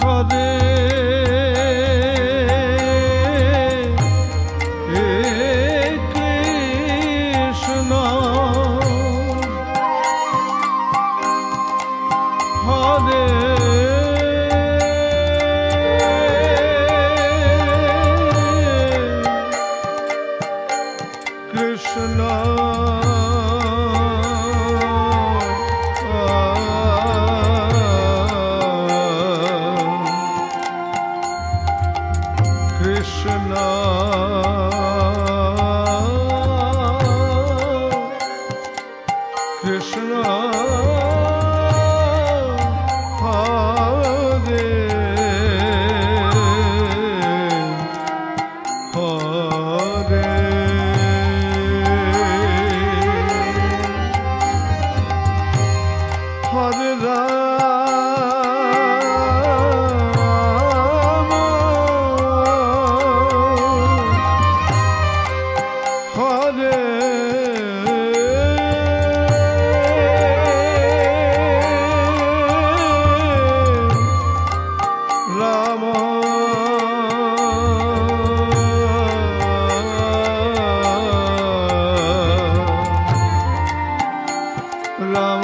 হরে কৃষ্ণ হরে কৃষ্ণ কৃষ্ণ কৃষ্ণ হরে হরে হরে রাম হরে Ram Ram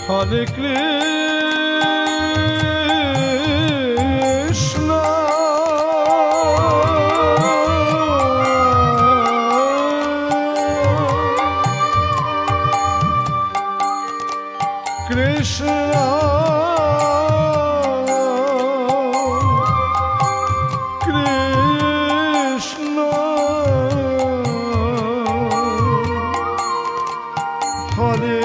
Hare Krishna Krishna Krishna Hare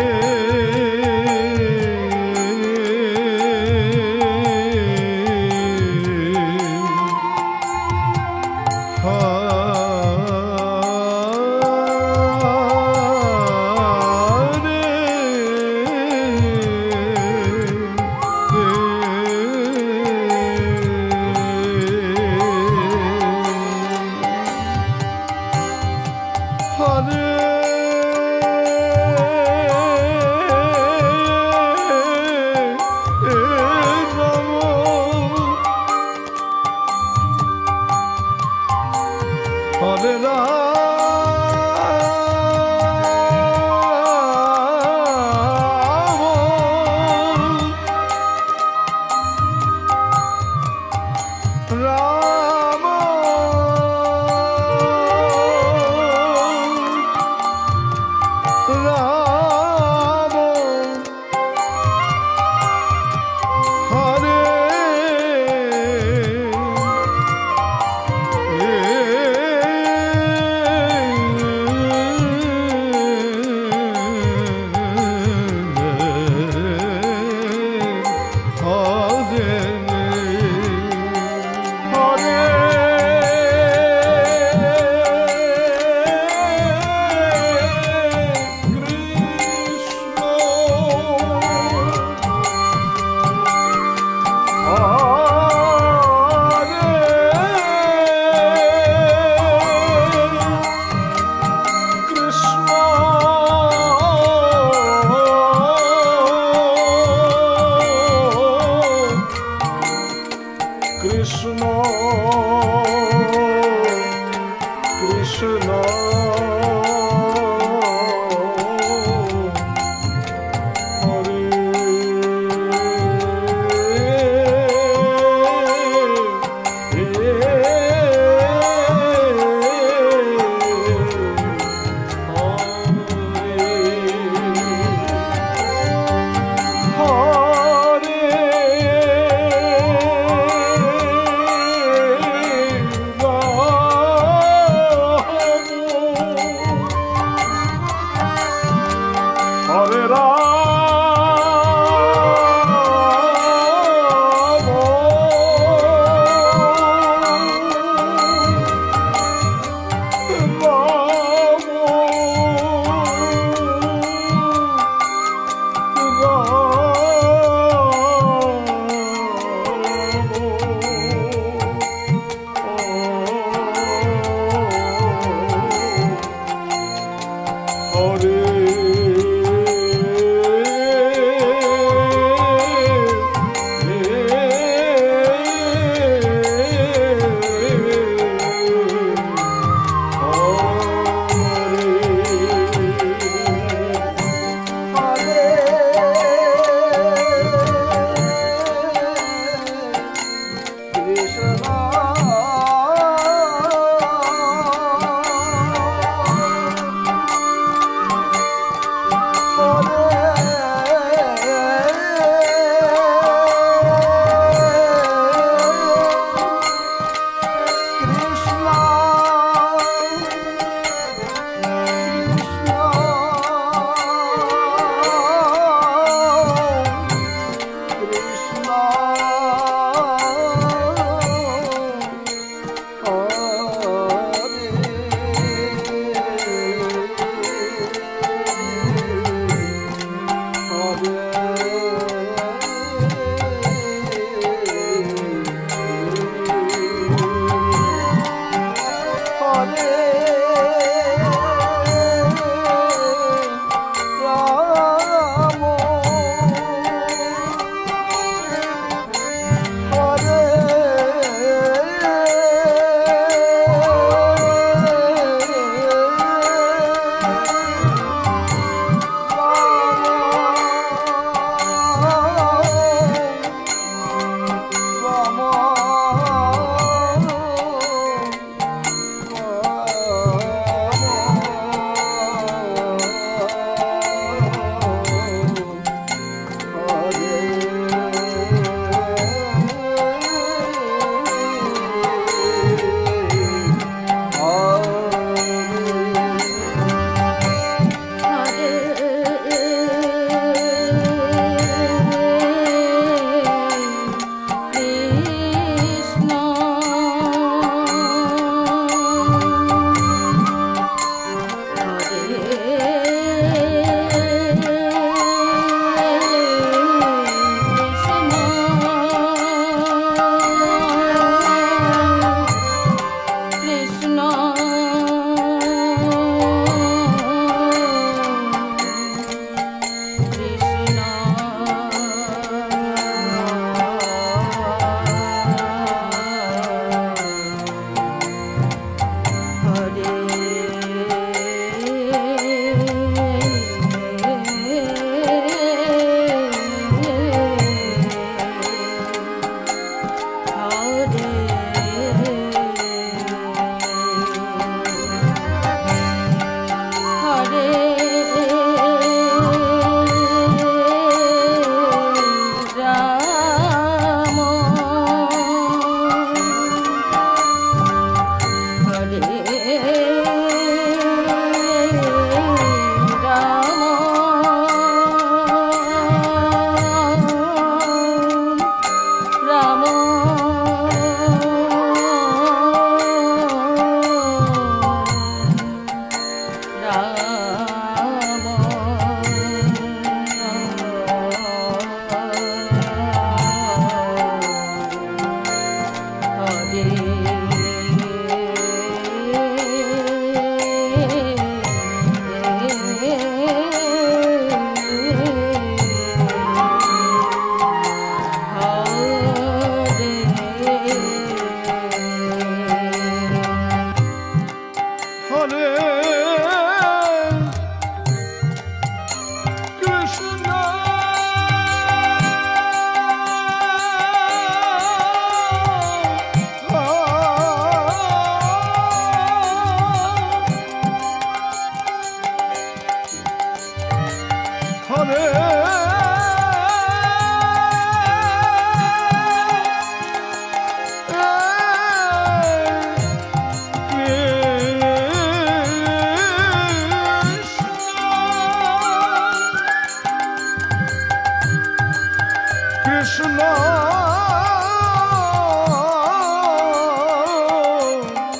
Krishna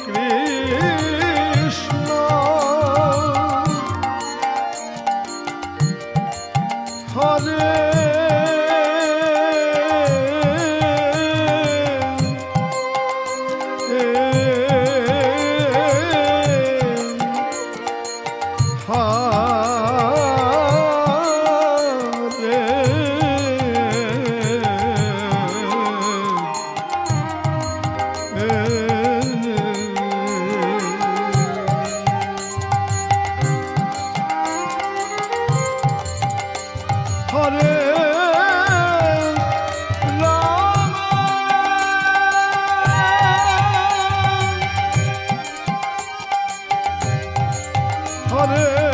Krishna হরে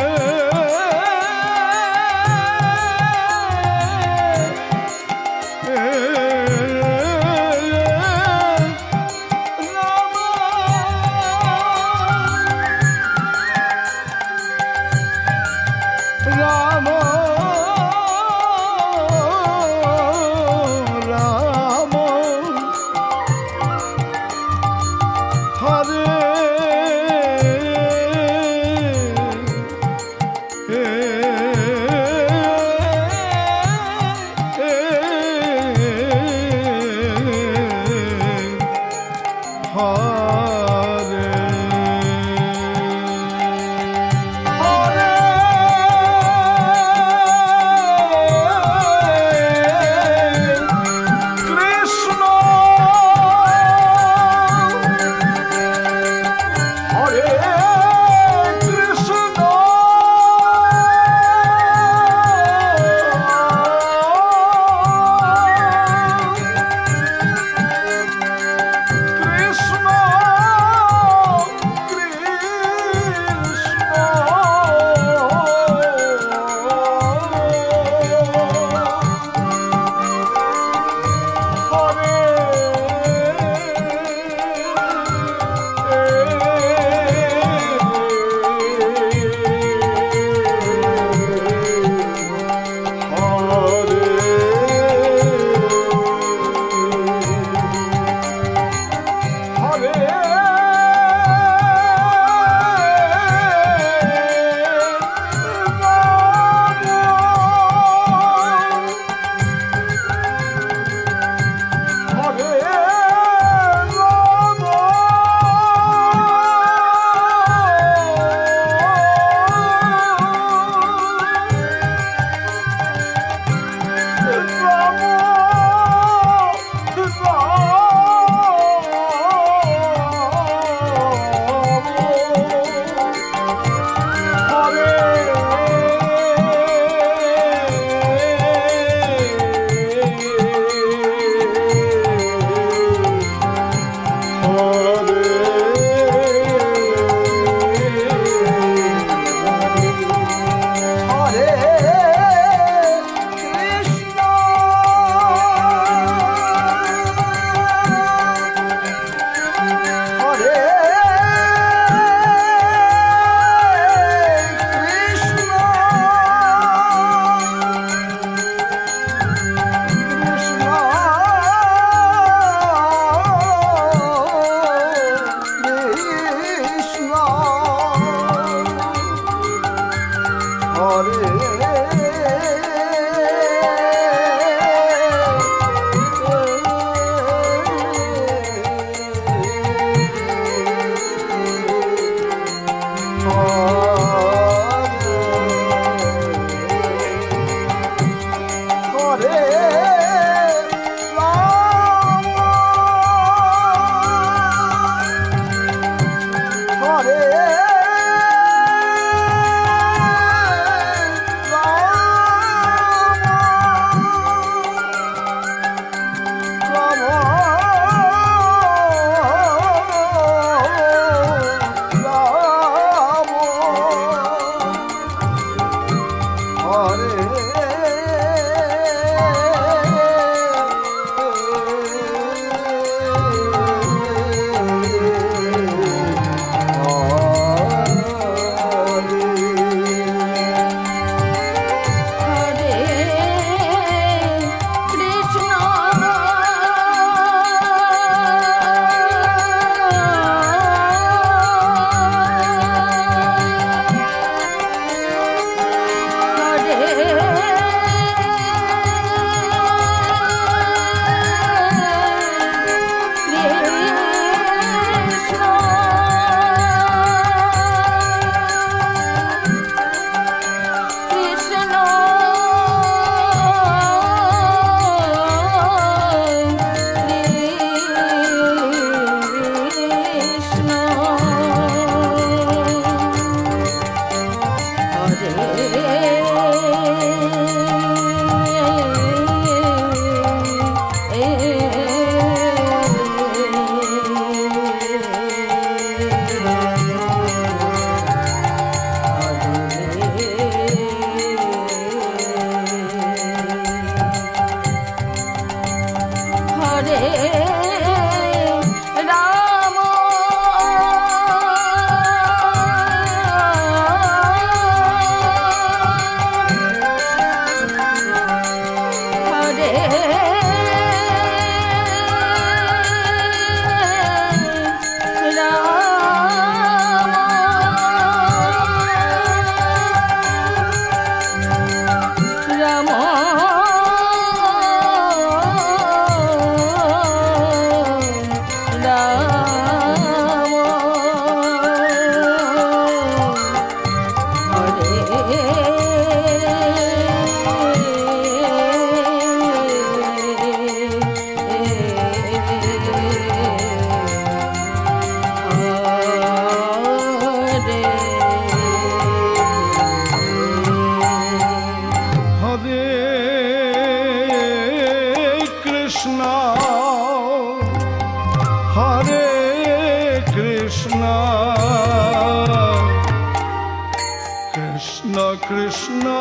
Krishna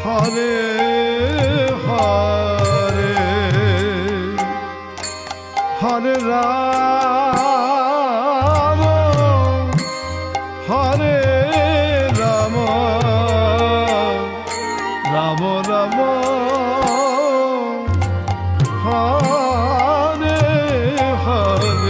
Hare Hare Hare Rama Hare Rama Rama Rama Hare Hare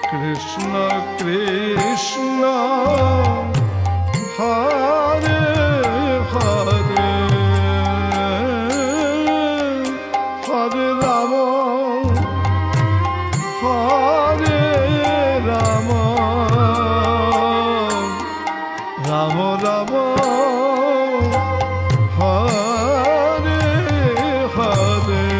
Krishna Krishna Hare Hare Hare Rama Hare Rama Rama Rama Hare Hare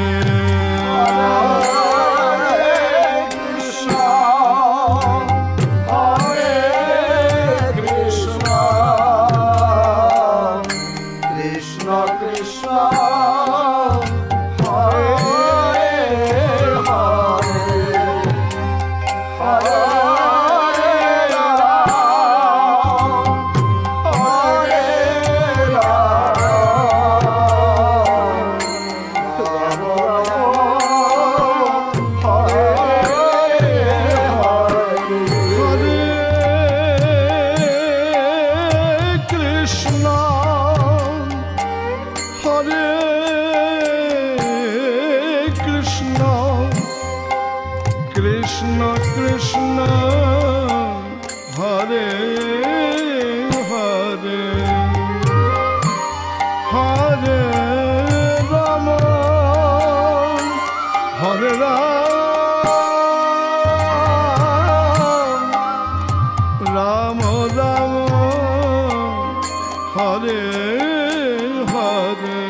Krishna Krishna Hare Hare Hare Rama Hare Rama Rama Rama Hare Hare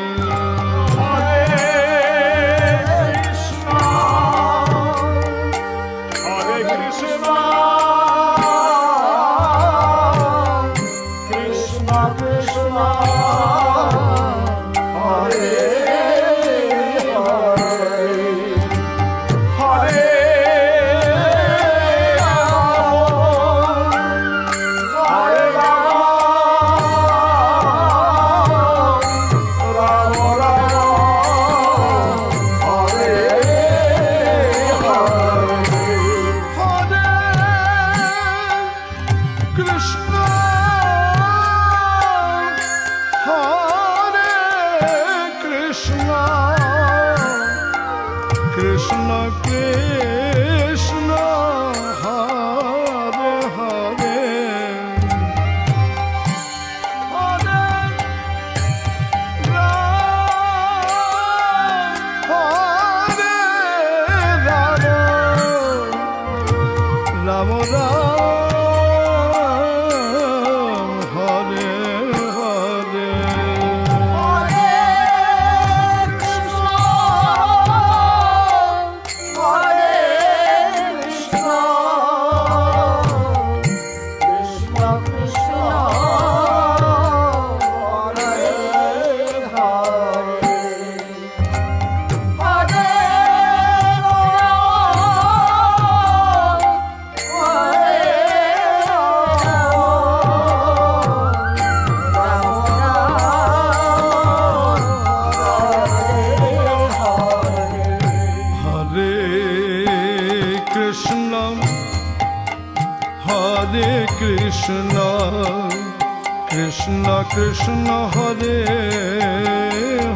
Krishna Krishna Hare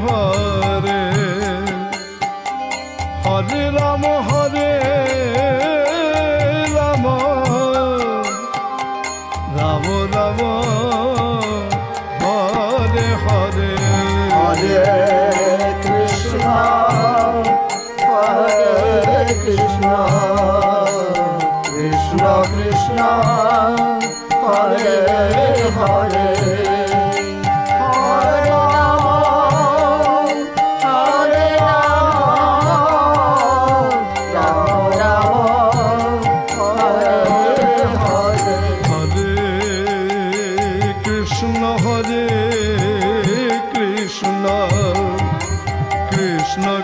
Hare Hare Ram Ram Ram Ram Hare Hare Hare Krishna Krishna Krishna Hare Hare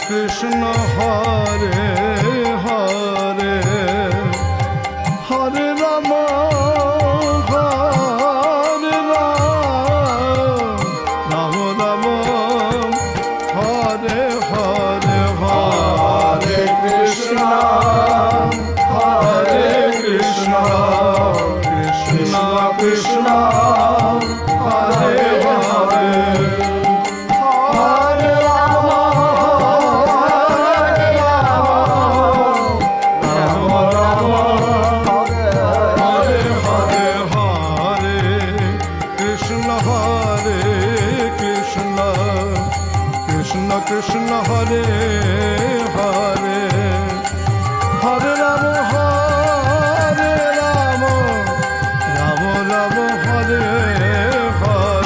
Krishna Hare Hare Hare Ram Ram Ram Hare Hare Hare Krishna Krishna Krishna Hare Hare Krishna Hare Hare Hare Ram Ram Ram Hare Hare Krishna Krishna Krishna Hare Hare Hare Ram Ram Ram Hare Hare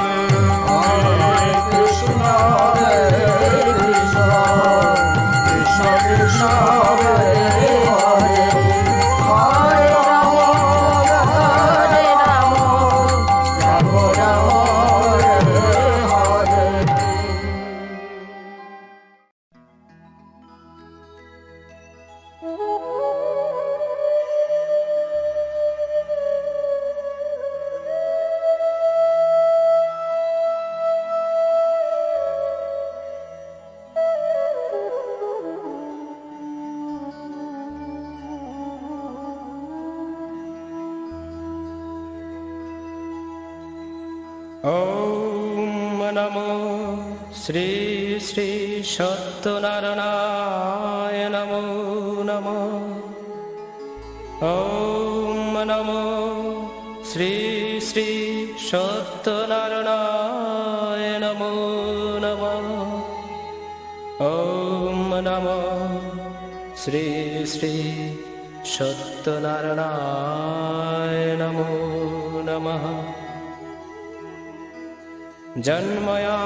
ॐ नमो श्री श्री सत्यनारायणाय नमो नमः। ॐ नमो श्री श्री सत्यनारायणाय नमो नमः। ॐ नमो श्री श्री सत्यनारायणाय नमो नमः। जन्मया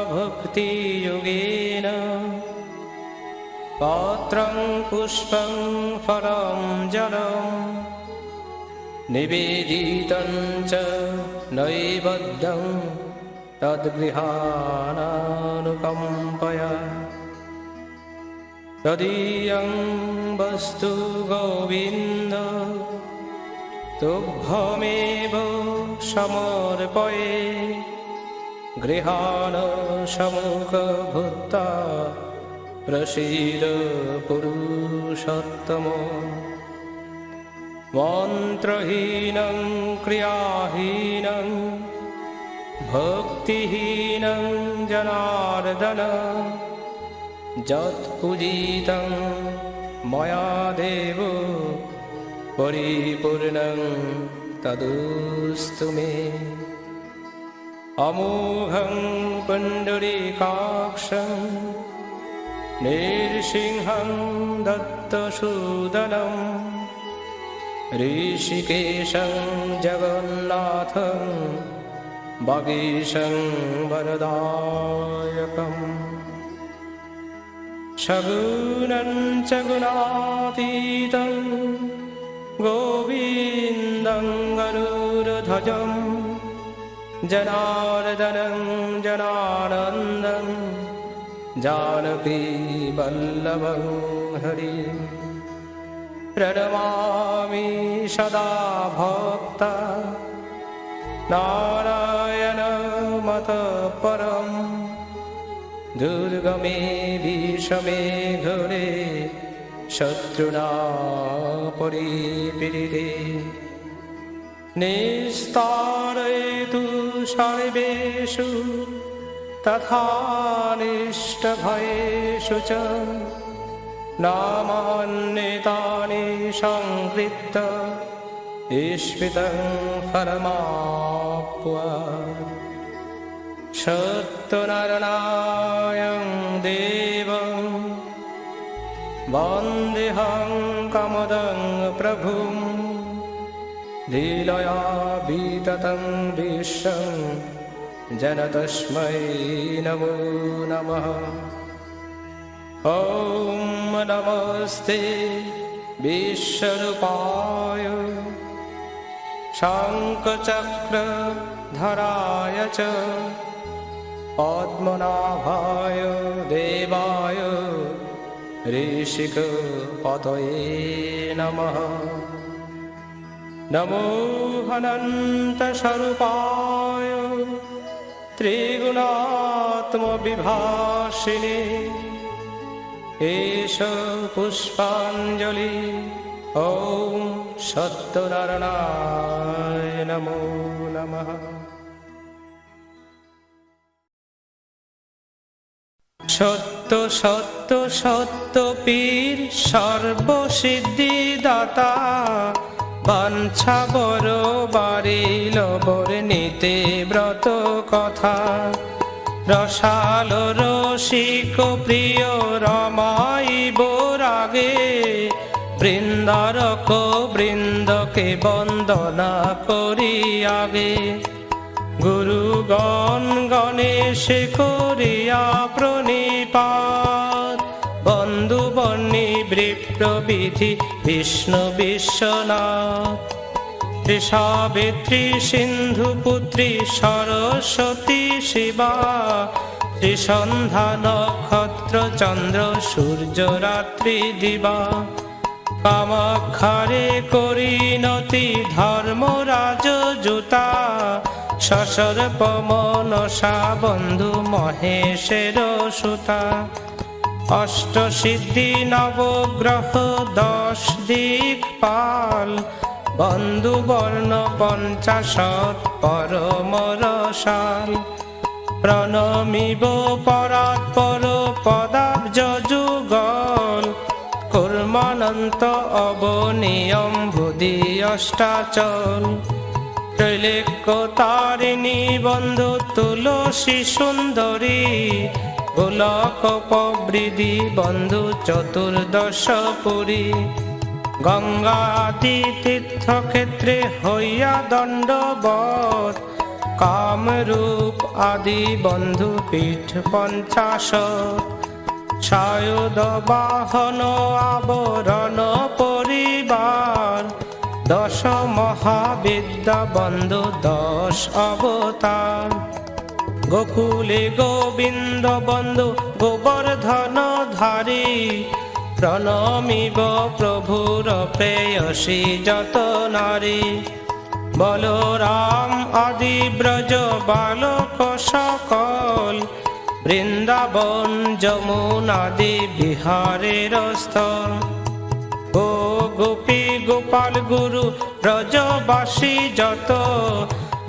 भक्तियोगेन पात्रं पुष्पं फलं जलं निवेदितं च नैवेद्यं तद्गृहाणानुकम्पया तदीयं वस्तु गोविन्द तुभ्यमेव समर्पये गृहाण सम्मुखभूता प्रसीद पुरुषोत्तम। मन्त्रहीनं क्रियाहीनं भक्तिहीनं जनार्दन यत्पूजितं मया देव परिपूर्णं तदस्तु मे। अमोघं पुण्डरीकाक्षं नृसिंहं दत्तसूदनं ऋषिकेशं जगन्नाथं वागीशं वरदायकम्। सगुणं च गुणातीतं गोविन्दं गरुडध्वजं जनार्दनं जनानन्दं जानकी वल्लभं हरिं प्रणमामि सदा भक्ता नारायणमतः परं दुर्गमे विषमे घोरे शत्रुणा परिपीडिते নিস্তারয়তু সর্বেষু তথা নিষ্টভয়েষু চ নামান্যেতানি সংকৃত্য ঈপ্সিতং ফলমাপ্নুয়াৎ। সত্যনারায়ণং দেবং বন্দেহং কমদং প্রভুম লীলয়া বিততং বিশ্বং যেন তস্मै নমো নমঃ। ॐ नमस्ते विश्वरूपाय शङ्खचक्रधराय च पद्मनाभाय देवाय ऋषिकपतये नमः। नमो अनन्तस्वरूपाय त्रिगुणात्मविभासिने एष पुष्पाञ्जलि। ॐ सत्यनारायणाय नमो नमः। সত্য সত্য সত্য পীর সর্বসিদ্ধিদাতা বাঞ্ছা বড় বাড়িল বর্ণিতে ব্রত কথা। রসাল রসিক প্রিয় রমাইব রাগে বৃন্দারক বৃন্দকে বন্দনা করি আগে। গুরুগণ গণেশ করিয়া প্রণিপাত বন্ধু বর্ণী বিপ্রবিধি বিষ্ণু বিশ্বনাথ। সাবিত্রী সিন্ধুপুত্রী সরস্বতী শিবা ত্রিসন্ধ্যা নক্ষত্র চন্দ্র সূর্য রাত্রি দিবা। কামাক্ষারে করিনতি ধর্মরাজ জুতা সসর্প মনসা বন্ধু মহেশের সুতা। অষ্টসিদ্ধি নবগ্রহ 10 দিকপাল বন্ধু বর্ণ 50 পরম রসাল। প্রণমিব পরাৎপর পদাব্জ যুগল কুর্মানন্ত অবনিয়ম ভুধি অষ্টাচল। ত্রৈলোক্যতারিণী বন্ধু তুলসী সুন্দরী গোলক প্রবৃদ্ধি বন্ধু চতুর্দশ পুরী। গঙ্গা আদি তীর্থক্ষেত্রে হইয়া দণ্ডবৎ কামরূপ আদি বন্ধু পীঠ 50। সায়ুধ বাহন আবরণ পরিবার 10 মহাবিদ্যা বন্ধু 10 অবতার। গোকুলে গোবিন্দ বন্ধু গোবর্ধন ধারী প্রণমিব প্রভুর প্রেয়সী যত নারী। বলরাম আদি ব্রজ বালক সকল বৃন্দাবন যমুনাদি বিহারের স্থল। গো গোপী গোপাল গুরু ব্রজবাসী যত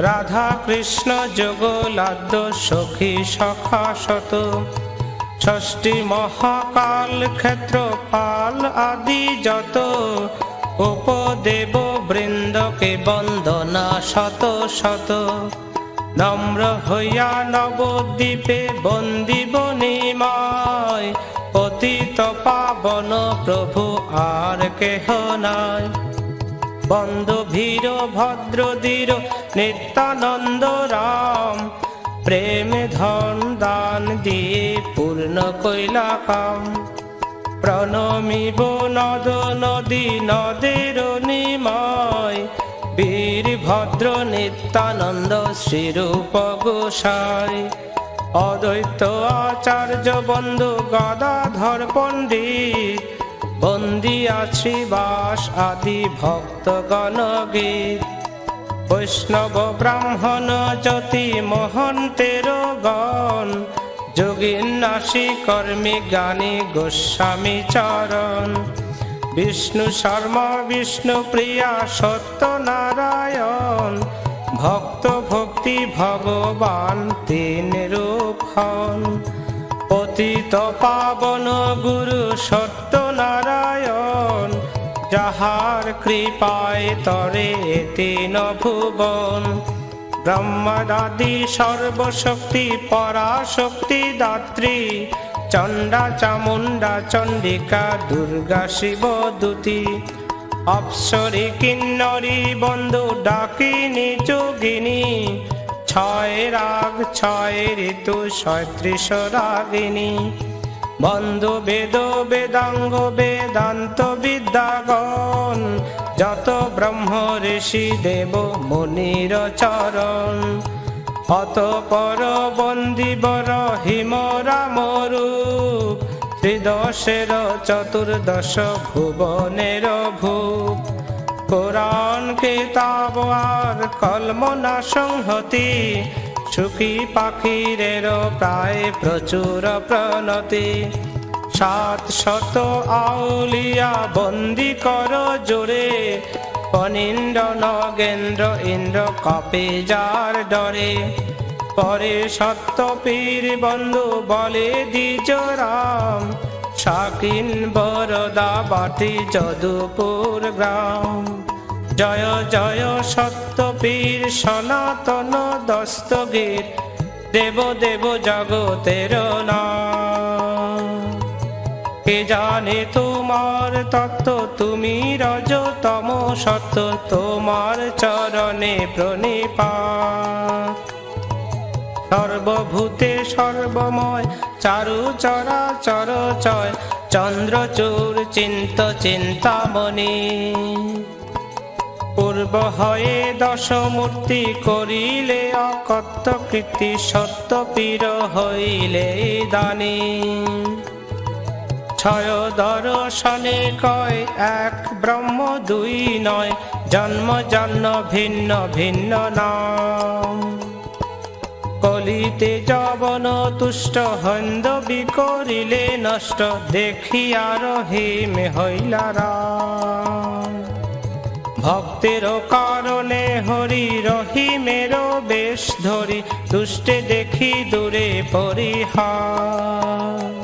রাধা কৃষ্ণ যোগলাদ্য সখী সখা শত। ষষ্ঠী মহাকাল ক্ষেত্রপাল আদি যত উপদেব বৃন্দকে বন্দনা শত শত। নম্র হইয়া নবদ্বীপে বন্দিব নিমায় পতিত পাবন প্রভু আর কেহ নাই। বন্দ ভীর ভদ্রদীর নিত্যানন্দ রাম প্রেম ধন দান দিয়ে পূর্ণ কইলা কাম। প্রণমিব নদ নদী নদের নিমায় বীর ভদ্র নিত্যানন্দ শ্রীরূপ গোসাই। অদ্বৈত আচার্য বন্ধু গদাধর পণ্ডিত বন্দিয়াছি বাস আদি ভক্তগণ গীত। বৈষ্ণব ব্রাহ্মণ জ্যোতি মহন্তের গণ যোগীন্নাসী কর্মী জ্ঞানী গোস্বামী চরণ। বিষ্ণু শর্মা বিষ্ণু প্রিয়া সত্যনারায়ণ ভক্ত ভক্তি ভগবান তিন রূপ হন পতিত পাবন গুরু সত্যনারায়ণ যাহার কৃপায় তরে তিন ভুবন ব্রহ্মাদি সর্বশক্তি পরাশক্তি দাত্রী চণ্ডা চামুণ্ডা চণ্ডিকা দুর্গা শিব দুতি অপ্সরী কিন্নরী বন্ধু ডাকিনী যোগিনী ছয় রাগ ছয় ঋতু ৩৭ রাগিনী বন্ধু বেদ বেদাঙ্গ বেদান্ত বিদ্যাগণ যত ব্রহ্ম ঋষি দেব মুনির চরণ অতঃপর বন্দিবর হিম রাম রূপ ত্রিদশের চতুর্দশ ভুবনের ভূপ কোরআন কেতাব আর কলম না সংহতি সুখী পাখিরের প্রায় প্রচুর প্রণতি ৭০০ আউলিয়া বন্দি কর জোরে ফণীন্দ্র নগেন্দ্র ইন্দ্র কপে যার ডরে পরে সত্য পীর বন্ধু বলে দ্বিজ রাম শাকিন বরদা বাটি যদুপুর গ্রাম জয় জয় সত্য পীর সনাতন দস্তগীর দেব দেব জগতের নাম কে জানে তোমার তত্ত্ব তুমি রজতম সত্য তোমার চরণে প্রণিপাত সর্বভূতে সর্বময় চারু চরাচর চয় চন্দ্রচূড় চিন্তামণি পূর্ব হয়ে দশমূর্তি করিলে অকথ্য কীর্তি সত্য পীর হইলে দানী ছয় দর্শনে কয় এক ব্রহ্ম দুই নয় জন্ম জন্ম ভিন্ন ভিন্ন নাম কলিতে যবন তুষ্ট হন্দ বিকরিলে নষ্ট দেখিয়ার হিম হইলা রাম ভক্তের কারণে হরি রহিমের বেশ ধরি দুষ্টে দেখি দূরে পরিহার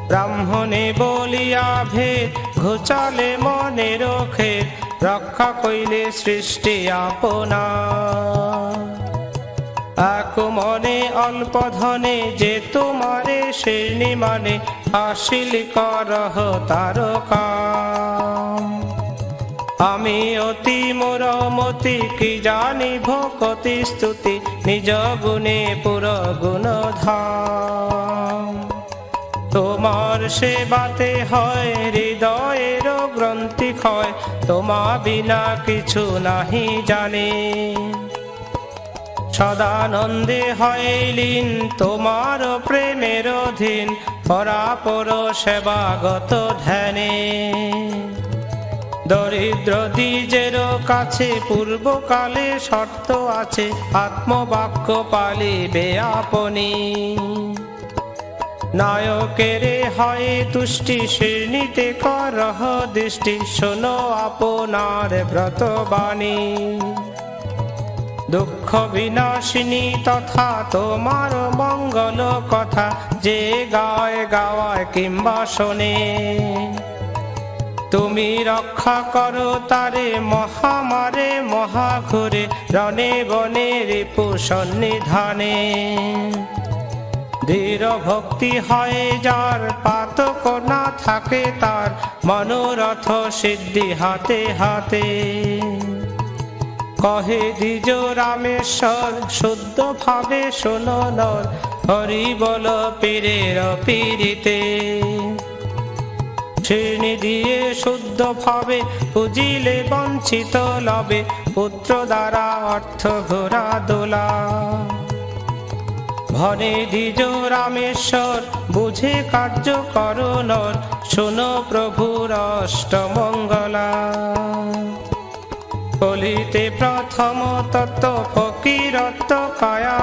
ব্রাহ্মণে বলিয়া ভেদ ঘুচালে মনের খেদ রক্ষা কইলে সৃষ্টি আপনার এক মনে অল্প ধনে যে তোমারে শ্রেণী মানে হাসিল করহ তার কাম আমি অতি মোরমতি কি জানি ভকতি স্তুতি নিজ গুণে পুর গুণ ধাম তোমার সেবাতে হয় হৃদয়ের গ্রন্থি ক্ষয় তোমা বিনা কিছু নাহি জানে সদানন্দে হয় লীন তোমার প্রেমের অধীন পরাপর সেবাগত ধ্যানে দরিদ্র দ্বিজের কাছে পূর্বকালে শর্ত আছে আত্মবাক্য পালিবে আপনি নায়কেরে হয় তুষ্টি শ্রেণীতে করহ দৃষ্টি শোনো আপনার ব্রতবাণী দুঃখ বিনাশিনী তথা তোমার মঙ্গল কথা যে গায় গাওয়ায় কিংবা শোনে তুমি রক্ষা করো তারে মহামারে মহাঘুরে রণে বনে রিপু সন্নিধানে দৃঢ় ভক্তি হয় যার পাতক না থাকে তার মনোরথ সিদ্ধি হাতে হাতে কহে দ্বিজ রামেশ্বর শুদ্ধ ভাবে শোনো নর হরি বল পীরের পীড়িতে শ্রেণী দিয়ে শুদ্ধ ভাবে পুজিলে বঞ্চিত লবে পুত্র দ্বারা অর্থ ঘোরা দোলা ভনে দ্বিজ রামেশ্বর বুঝে কার্য করো নর শোনো প্রভুর অষ্টমঙ্গলা কলিতে প্রথম তত্ত্ব ফকিরত্ব কায়া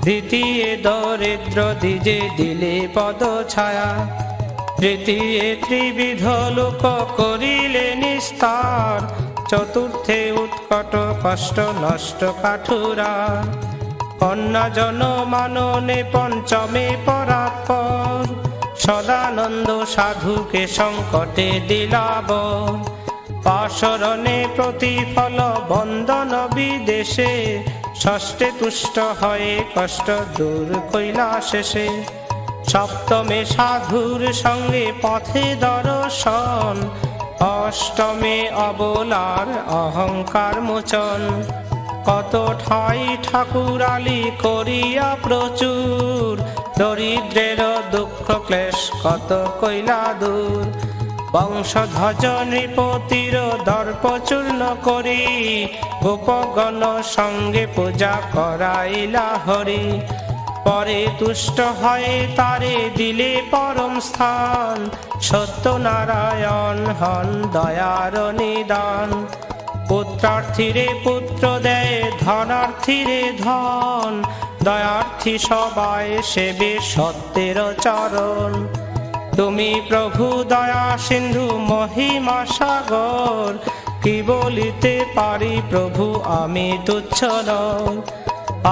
দ্বিতীয় দরিদ্র দ্বিজে দিলে পদ ছায়া তৃতীয়ে ত্রিবিধ লোক করিলে নিস্তার, চতুর্থে উৎকট কষ্ট নষ্ট কাঠুরা, কন্যা জন মাননে পঞ্চমে পরাৎপর, সদানন্দ সাধুকে সংকটে দিলাবর, পাশরণে প্রতিফল বন্দন বিদেশে, ষষ্ঠে তুষ্ট হয়ে কষ্ট দূর কইলা শেষে, সপ্তমে সাধুর সঙ্গে পথে দর্শন, অষ্টমে অবলার অহংকার মোচন, কত ঠাই ঠাকুরালি করিয়া প্রচুর, দরিদ্রের দুঃখ ক্লেশ কত কইলা দূর, বংশধ্বজ নৃপতির দর্প চূর্ণ করি, গোপগণ সঙ্গে পূজা করাইলা হরি, পরে তুষ্ট হয়ে তারে দিলে পরম স্থান, সত্যনারায়ণ হন দয়ার নিদান, পুত্রার্থীরে পুত্র দেয় ধনার্থীরে ধন, দয়ার্থী সবাই সেবে সত্যের চরণ, তুমি প্রভু দয়া সিন্ধু মহিমা সাগর, কি বলিতে পারি প্রভু আমি তুচ্ছ নয়,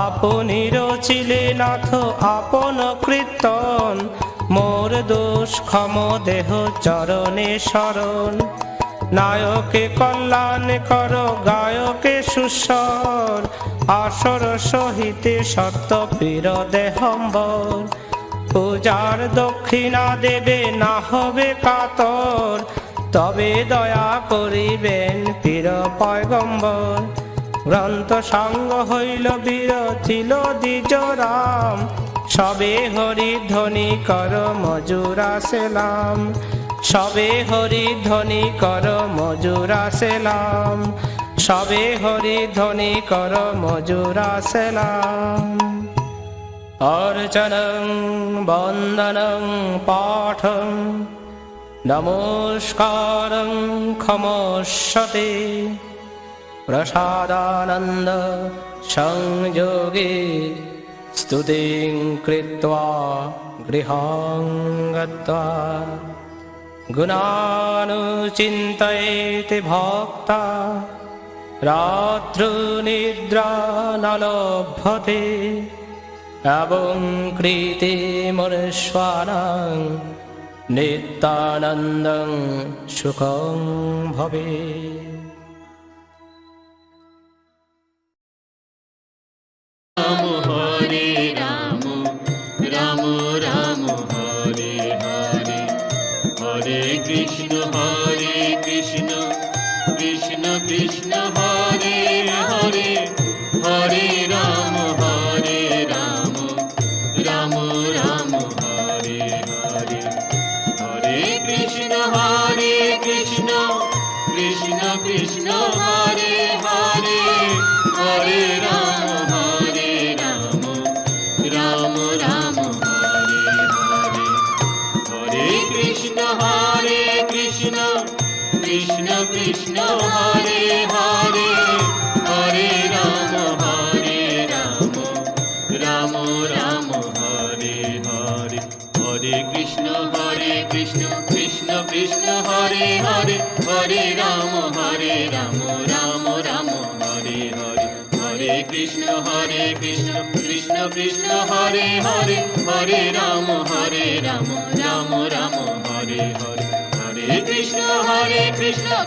আপনি রচিলে নাথ আপন কীর্তন, মোর দোষ ক্ষম দেহ চরণে শরণ, নায়কে কল্যাণ কর গায়কে সুস্বর, আসর সহিতে সত্য পীর দেহম্বর, পূজার দক্ষিণা দেবে না হবে কাতর, তবে দয়া করিবেন পীর পয়গম্বর, গ্রন্থ সাঙ্গ হইল বিরথিল দ্বিজ রাম, সবে হরি ধ্বনি কর মজুরা সেলাম, সবে হরি ধ্বনি কর মজুরা সেলাম, সবে হরি ধ্বনি কর মজুরা সেলাম। অর্চনং বন্দনং পাঠং নমস্কারং ক্ষমস্যতে, প্রসাদানন্দ সংযোগে স্তুতিং কৃত্বা গৃহং গত্বা, গুণানুচিন্তয়েতে ভক্তা রাত্রিনিদ্রা ন লভ্যতে, এবং কৃতে মনুষ্যানাং নিত্যানন্দং সুখং ভবে। রাম হরে রাম রাম রাম হরে হরে, হরে কৃষ্ণ কৃষ্ণ কৃষ্ণ হরে হরে, হরে রাম রাম রাম হরে হরে, হরে কৃষ্ণ কৃষ্ণ কৃষ্ণ হরে হরে, হরে রাম রাম রাম হরে হরে, হরে কৃষ্ণ কৃষ্ণ কৃষ্ণ হরে হরে, হরে রাম রাম রাম হরে হরে, হরে কৃষ্ণ কৃষ্ণ কৃষ্ণ হরে হরে, হরে রাম রাম রাম হরে হরে, হরে কৃষ্ণ কৃষ্ণ কৃষ্ণ হরে হরে, হরে রাম রাম রাম হরে হরে, হরে কৃষ্ণ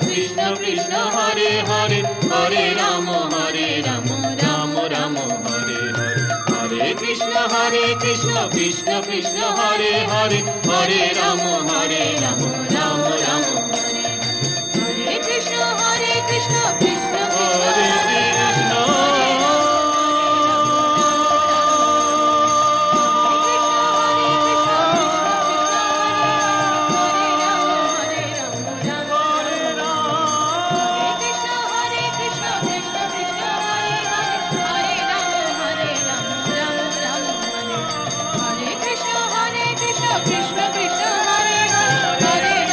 কৃষ্ণ কৃষ্ণ হরে হরে, হরে রাম রাম রাম হরে হরে, হরে কৃষ্ণ কৃষ্ণ কৃষ্ণ হরে হরে, হরে রাম রাম রাম হরে, হরে কৃষ্ণ কৃষ্ণ কৃষ্ণ হরে কৃষ্ণ। Hare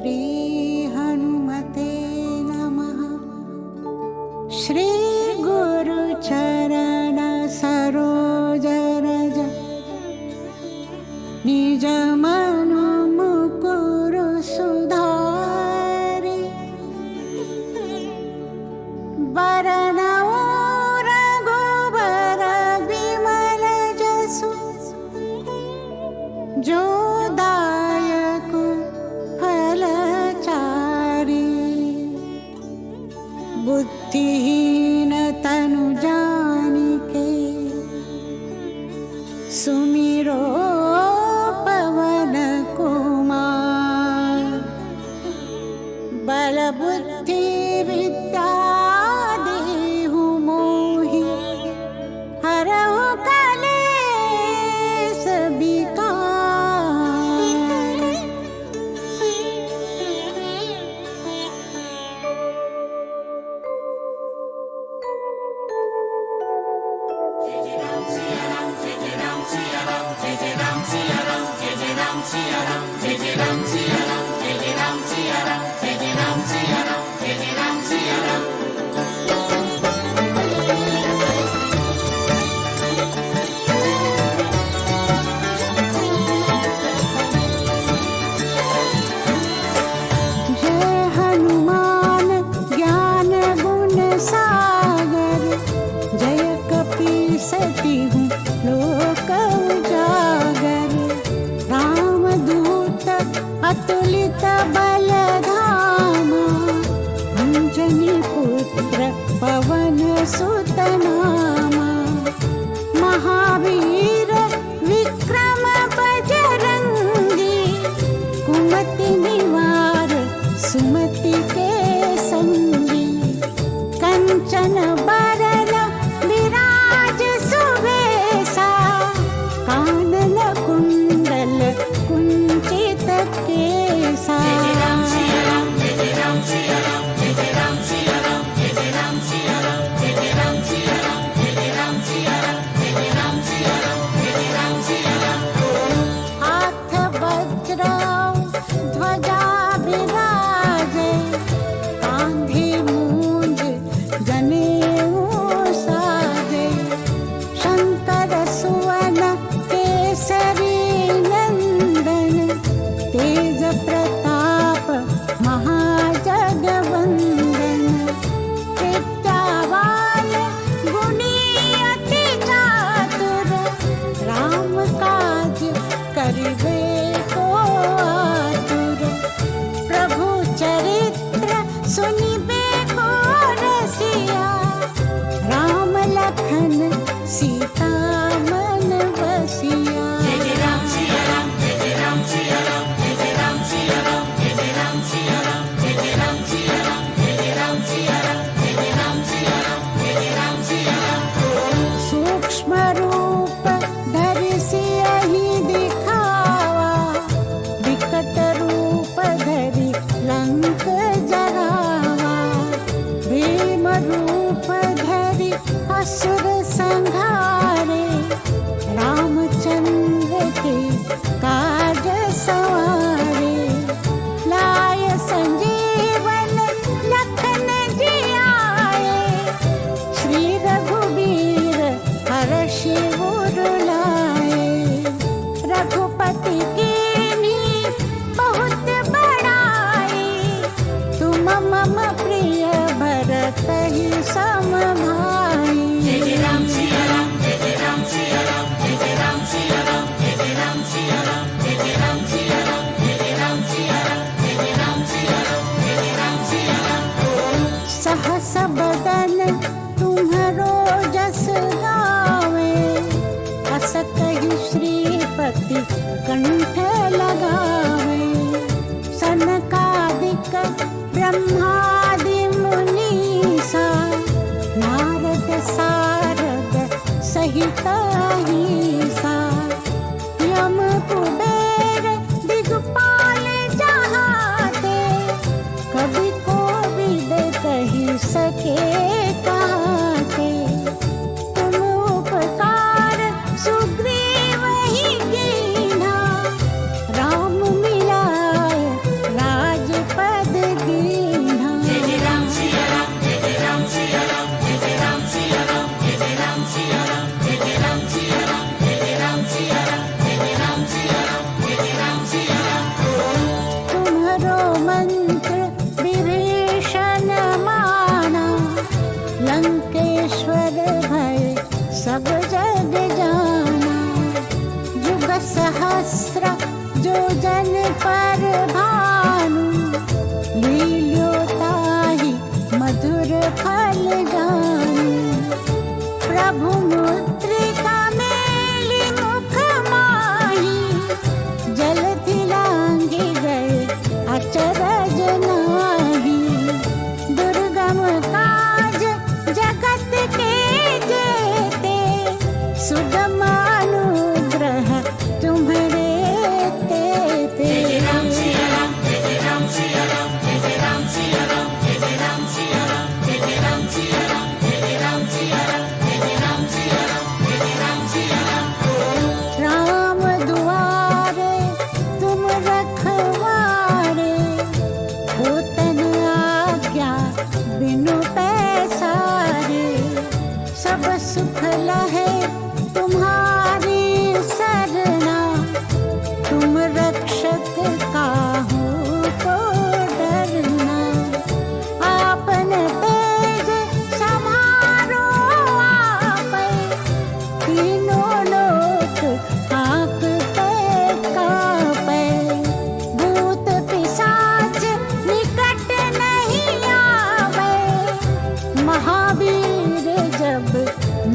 श्री हनुमते नमः। श्री गुरु चरण सरोज रज निज मनु मुकुर सुधारि। बरनउँ रघुबर बिमल जसु जो दायक फलचारि। बुद्धिहीन तनु जानिके सुमिरो पवन कुमार। बल बुद्धि विद्या देहु मोहि हरहु कलेस विकार। जय हनुमान ज्ञान गुण सागर। जय कपीस तिहु लोक उजागर। रामदूत अतुलित बल धामा। अंजनी पुत्र पवन सुत नामा। महावीर विक्रम बजरंगी। कुमति निवार सुमति के संगी। कंचन बरन विराज सुवेशा। कानन कुंडल कुंचित केसा। हाथ वज्र ध्वजा विराजे। कांधे मूंज जनेऊ साजे। शंकर सुवन केसरी नंदन। तेज प्रताप महाजगवंदन। विद्यावान गुणी अति चातुर। राम काज करिबे को आतुर। प्रभु चरित्र सुनिबे को रसिया। राम लखन सीता मन बसिया। सूक्ष्म रूप धरि सियहि दिखावा। विकट रूप धरि लंक जरावा। भीम रूप धरि असुर संहारे। रामचंद्र के काज सवारे। लाय संजीवन लखन जियाए। श्री रघुबीर हरषि उर लाए। रघुपति कीन्ही बहुत बड़ाई। तुम मम प्रिय भरतहि सम भाई। सहस बदन तुम्हरो जस गावे। अस कहि श्रीपति कंठ लगावे। सनकादिक ब्रह्मादि मुनीसा। नारद सारद सहित अहिसा। यम कुबेर दिगपाल जहाते। कवि कोविद कहि सके कहते। तुम उपकार सुग्रीव ही कीन्हा। सहस्र योजन पर भानु, लील्योताहि मधुर फल जानु। प्रभु मुद्रिका मेली मुख माही, जलधि लांघि गए अचरज नाही। दुर्गम काज जगत के जेते, सुगम अनुग्रह तुम्हरे तेते। राम दुआरे तुम रखवारे, होतन आज्ञा बिनु पैसारे। सब सुख लहे तुम्हारी सरना, तुम रक्षक काहू को डरना। आपन तेज समारो आपै, तीनों लोक कांपते कांपै। भूत पिशाच निकट नहीं आवे, महावीर जब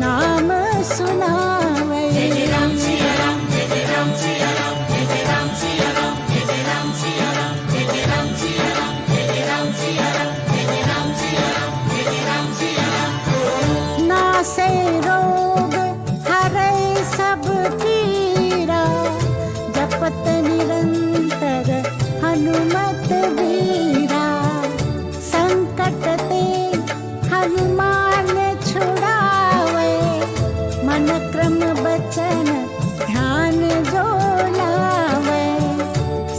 नाम सुनावे। नासे रोग हरै सब पीरा, जपत निरंतर हनुमत बीरा। संकट ते हनुमान छुड़ावे, मन क्रम बचन ध्यान जो लावे।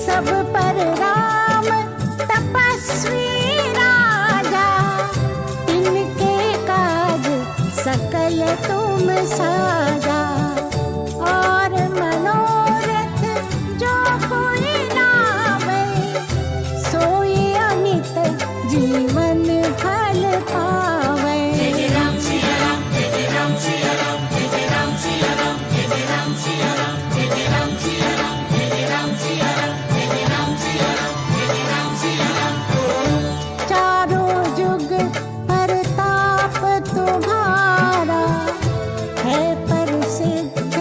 सब पर राम तपस्वी राजा, इनके काज सकल तुम साजा। और मनोरथ जो कोई लावे, सोई अमित जीवन फल पावे। चारों जुग परताप तुम्हारा, है प्रसिद्ध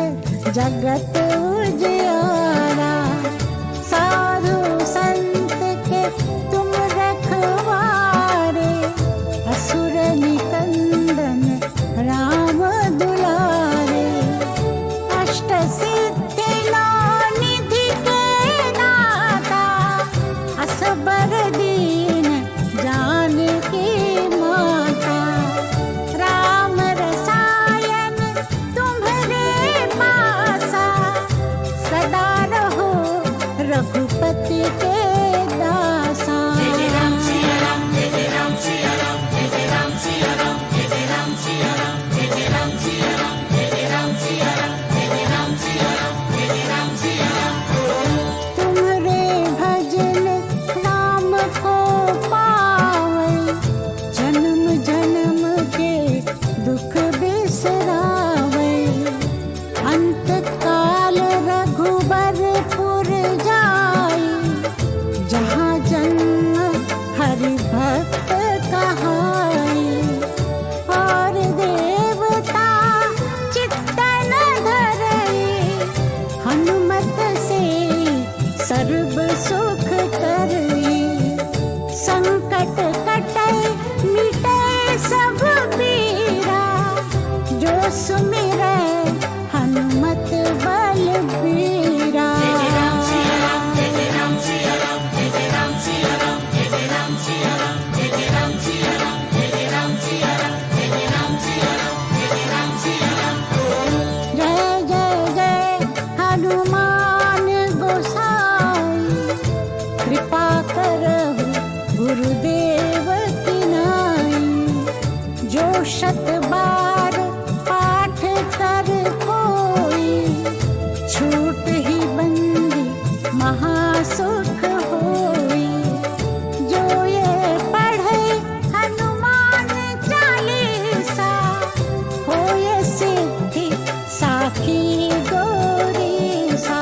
जगत उजियारा। साधु संत के तुम रखवारे, असुर निकंदन राम दुलारे। अष्ट सिद्धि नौ निधि के दाता, असबर दीन जानकी माता। राम रसायन तुम्हरे पासा, सदा रहो रघुपति के दासा। तुम्हरे भजन राम को पावै, जन्म जन्म के दुख बिसरावै। अंत काल रघुबरपुर जाई, जहाँ जन्म हरि भक्त कहाई। और देवता चित्तन धरई, हनुमत से सर्व सुख करई। संकट कटै मिटै सब पीरा, जो सुमिरै हनुमत बलबीरा। जय जय जय हनुमान गोसाई, कृपा करहु गुरुदेव की नाई। जो शत बार पाठ कर कोई, छूट ही बंदी महासुख होई। जो ये पढ़े हनुमान चालीसा, होए सिद्धि साखी गौरीसा।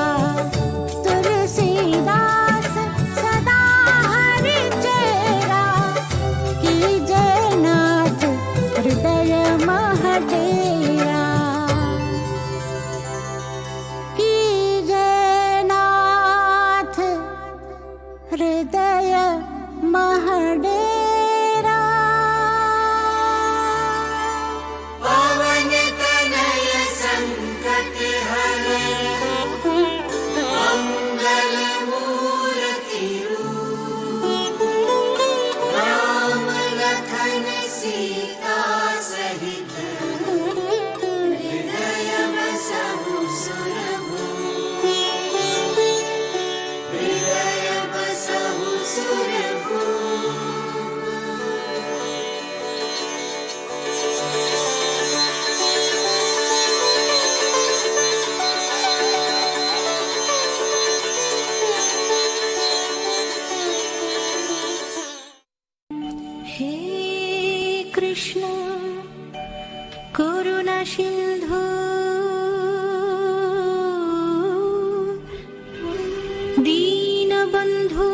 বন্ধু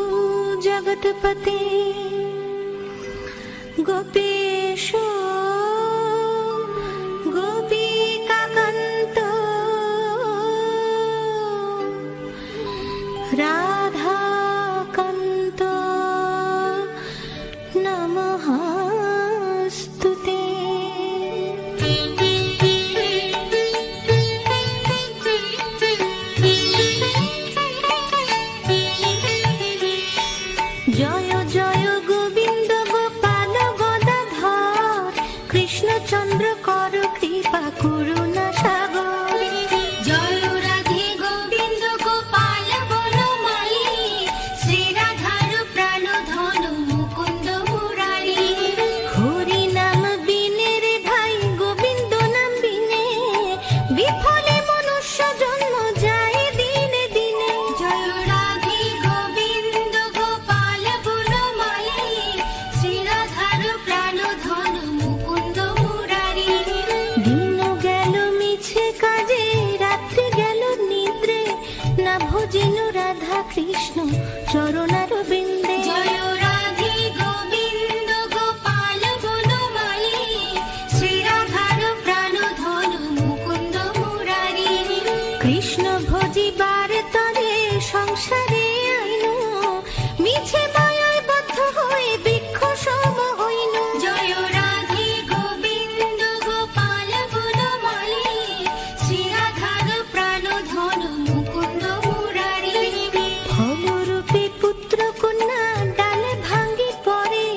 জগৎপতে গোপেশ গোপিকাকান্ত রাধাকান্ত নমস্তুতে। জয় জয় গোবিন্দ গোপাল গদাধর কৃষ্ণচন্দ্র কর কৃপা করুণা সাগর। জয় রাধে গোবিন্দ গোপাল বনমালী শ্রী রাধার প্রাণ ধন মুকুন্দ মুরারি। হরি নাম বিনে রে ভাই গোবিন্দ নাম বিনে বিফলে মনুষ্য জন্ম যায় দিনে দিনে। জয় রাধে গোবিন্দ গোপাল বনমালী শ্রী রাধার প্রাণ ধন মুকুন্দ মুরারি। দিন গেল মিছে কাজে রাত্রি গেল নিদ্রে না ভজিল রাধা কৃষ্ণ চরণার বিন্দে। জয় রাধে গোবিন্দ গোপাল বনমালী শ্রী রাধার প্রাণ ধন মুকুন্দ মুরারি। কৃষ্ণ ভজিবার তরে সংসারে আইনু মিছে মায়ায় বদ্ধ হয়ে বৃক্ষ সম হইনু। জয় রাধে গোবিন্দ গোপাল বনমালী শ্রী রাধার প্রাণ ধন মুকুন্দ মুরারি। ফলরূপে পুত্র কন্যা ডালে ভাঙ্গি পড়ে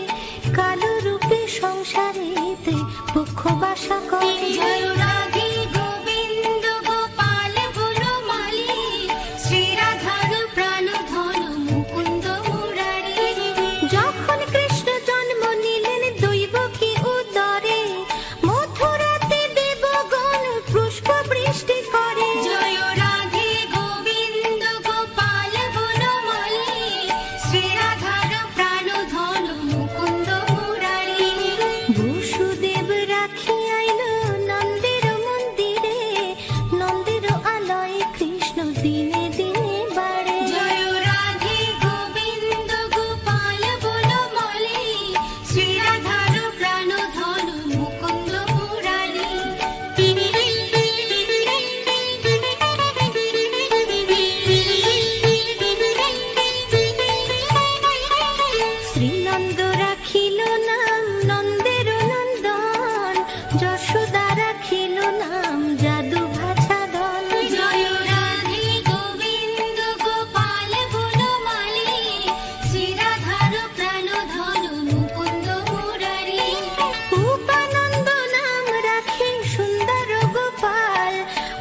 কালো রূপে সংসারেতে পক্ষ বাসা করে। জয় রাধে গোবিন্দ গোপাল বনমালী শ্রী রাধার প্রাণ ধন মুকুন্দ মুরারি। যখন কৃষ্ণ জন্ম নিলেন দৈবকী উদরে মথুরাতে দেবগণ পুষ্প বৃষ্টি করে। জয় রাধে গোবিন্দ গোপাল বনমালী শ্রী রাধার প্রাণ ধন মুকুন্দ মুরারি। বসুদেব রাখি আইল নন্দের মন্দিরে নন্দের আলয়ে কৃষ্ণ দিনে দিনে বাড়ে। জয় রাধে গোবিন্দ গোপাল বনমালী শ্রী রাধার প্রাণ ধন মুকুন্দ মুরারি। শ্রীনন্দ রাখিল নাম নন্দের নন্দন যশোদা রাখিল নাম যাদু ভাষাধন। জয় রাধে গোবিন্দ গোপাল বনমালী শ্রী রাধার প্রাণ ধন মুকুন্দ মুরারি। উপানন্দ নাম রাখে সুন্দর গোপাল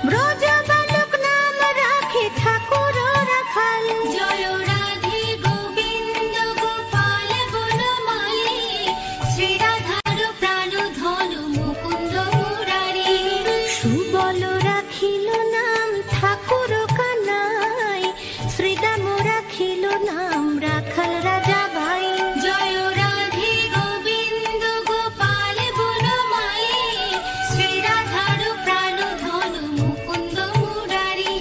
ব্রজ বালক নাম রাখে ঠাকুর রাখাল। জয় রাধে গোবিন্দ গোপাল বনমালী শ্রী রাধার প্রাণ ধন মুকুন্দ মুরারি। সুবল রাখিল নাম ঠাকুর কানাই শ্রীদাম রাখিল নাম রাখাল রাজা ভাই। জয় রাধে গোবিন্দ গোপাল বনমালী শ্রী রাধার প্রাণ ধন মুকুন্দ মুরারি।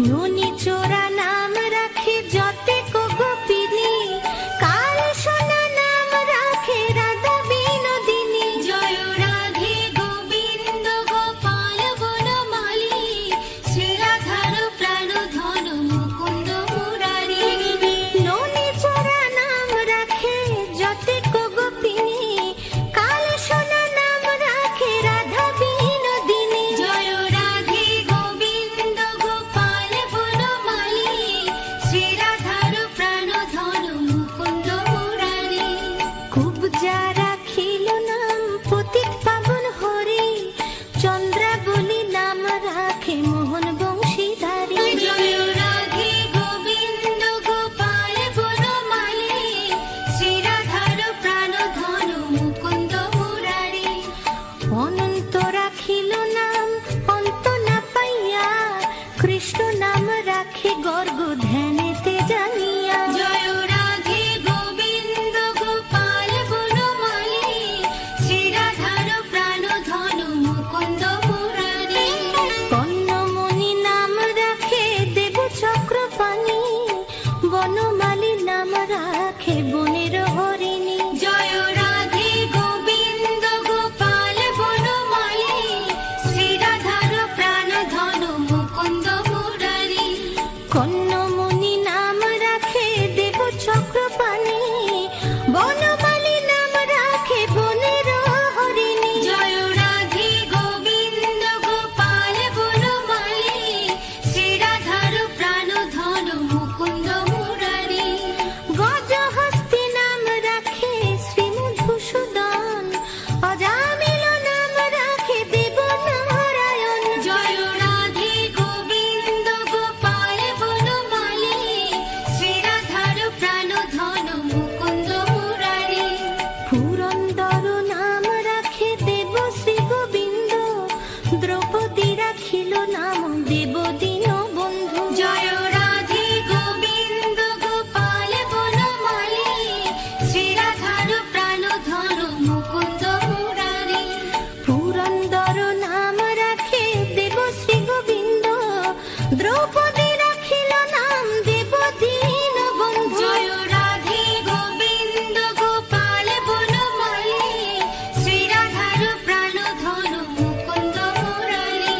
ননি চোরা নাম রাখে যতেক গোপিনী কাল সোনা নাম রাখে রাধা বিনোদিনী। জয় রাধে গোবিন্দ গোপাল বনমালী শ্রী রাধার প্রাণ ধন মুকুন্দ মুরারি। ননি চোরা নাম রাখে যতেক গোপিনী কাল সোনা নাম রাখে রাধা বিনোদিনী। জয় রাধে গোবিন্দ গোপাল বনমালী শ্রী রাধার প্রাণ ধন মুকুন্দ মুরারি। কুবজা রাখিল নাম পতিত পাবন হরি চন্দ্রাবলী নাম রাখে মোহন বংশীধারী। জয় রাধে গোবিন্দ গোপাল বনমালী শ্রী রাধার প্রাণ ধন মুকুন্দ মুরারি। অনন্ত রাখিল নাম অন্ত না পাইয়া কৃষ্ণ নাম রাখে গর্গ ধ্যানেতে জানিয়া। জয় রাধে গোবিন্দ গোপাল বনমালী শ্রী রাধার প্রাণ ধন মুকুন্দ মুরারি। কর্ণমণি নাম রাখে দেব চক্রপাণি বনমালী কন্যমণি নাম রাখে দেব চক্রপাণি, বনমালী নাম রাখে বনের হরিণী। জয় রাধে গোবিন্দ গোপাল বনমালী, শ্রীরাধার প্রাণ ধন মুকুন্দ মুরারি। গজহস্তি নাম রাখে শ্রীমধুসূদন, অজামিল নাম রাখে দেব নারায়ণ। জয় রাধে গোবিন্দ গোপাল বনমালী, শ্রীরাধার প্রাণ ধন মুকুন্দ মুরারি। পুরন্দর নাম রাখে দেব শ্রী গোবিন্দ, দ্রৌপদী রাখিল নাম দেব দীন বন্ধু। জয় রাধে গোবিন্দ গোপাল বনমালী, শ্রীরাধার প্রাণ ধন মুকুন্দ মুরারি। পুরন্দর নাম রাখে দেব শ্রী গোবিন্দ, দ্রৌপদী রাখিল নাম দেব দীন বন্ধু। জয় রাধে গোবিন্দ গোপাল বনমালী, শ্রীরাধার প্রাণ ধন মুকুন্দ মুরারি।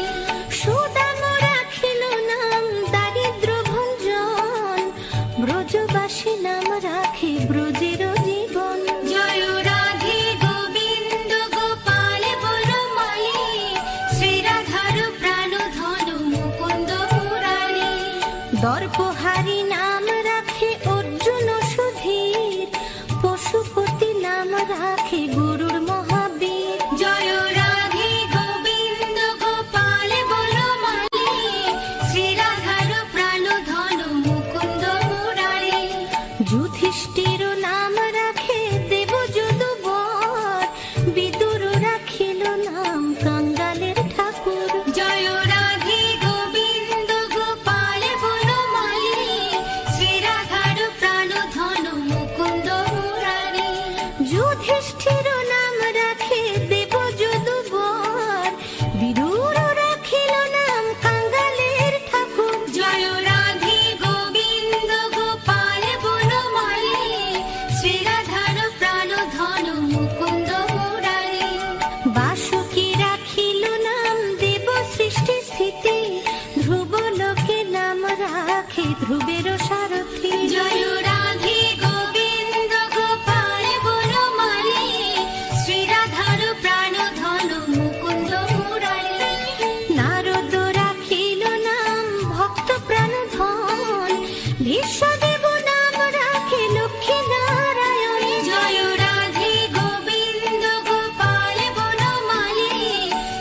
সুদাম রাখিল নাম দারিদ্র ভঞ্জন, ব্রজবাসী নাম রাখে ব্রজের জীবন। জয় রাধে গোবিন্দ গোপাল বনমালী, শ্রীরাধার প্রাণ ধন মুকুন্দ মুরারি। দর্পহারি নাম রাখে অর্জুন সুধীর, পশুপতি নাম রাখে গরুর মহাবীর। জয় রাধে গোবিন্দ গোপাল বনমালী, শ্রীরাধার প্রাণ ধন মুকুন্দ মুরারি। যুধিষ্ঠির নাম রাখে দেব যদুবর, বিদুর রাখিল নাম কাঙ্গালের ঠাকুর। জয় রাধে গোবিন্দ গোপাল বনমালী, শ্রীরাধার প্রাণ ধন মুকুন্দ মুরারি। যুধিষ্ঠির নাম রাখে দেব যদুবর, বিদুর রাখিল নাম কাঙ্গালের ঠাকুর। জয় রাধে গোবিন্দ গোপাল বনমালী, শ্রীরাধার প্রাণ ধন মুকুন্দ মুরারি। বাসুকী রাখিল নাম দেব সৃষ্টি স্থিতি, ধ্রুব লোকে নাম রাখে ধ্রুবের সারথি। জয় রাধে গোবিন্দ গোপাল বনমালী, শ্রীরাধার প্রাণ ধন মুকুন্দ মুরারি। নারদ রাখিল নাম ভক্ত প্রাণ ধন, বিশ্বদেব নাম রাখে লক্ষ্মী নারায়ণ। জয় রাধে গোবিন্দ গোপাল বনমালী,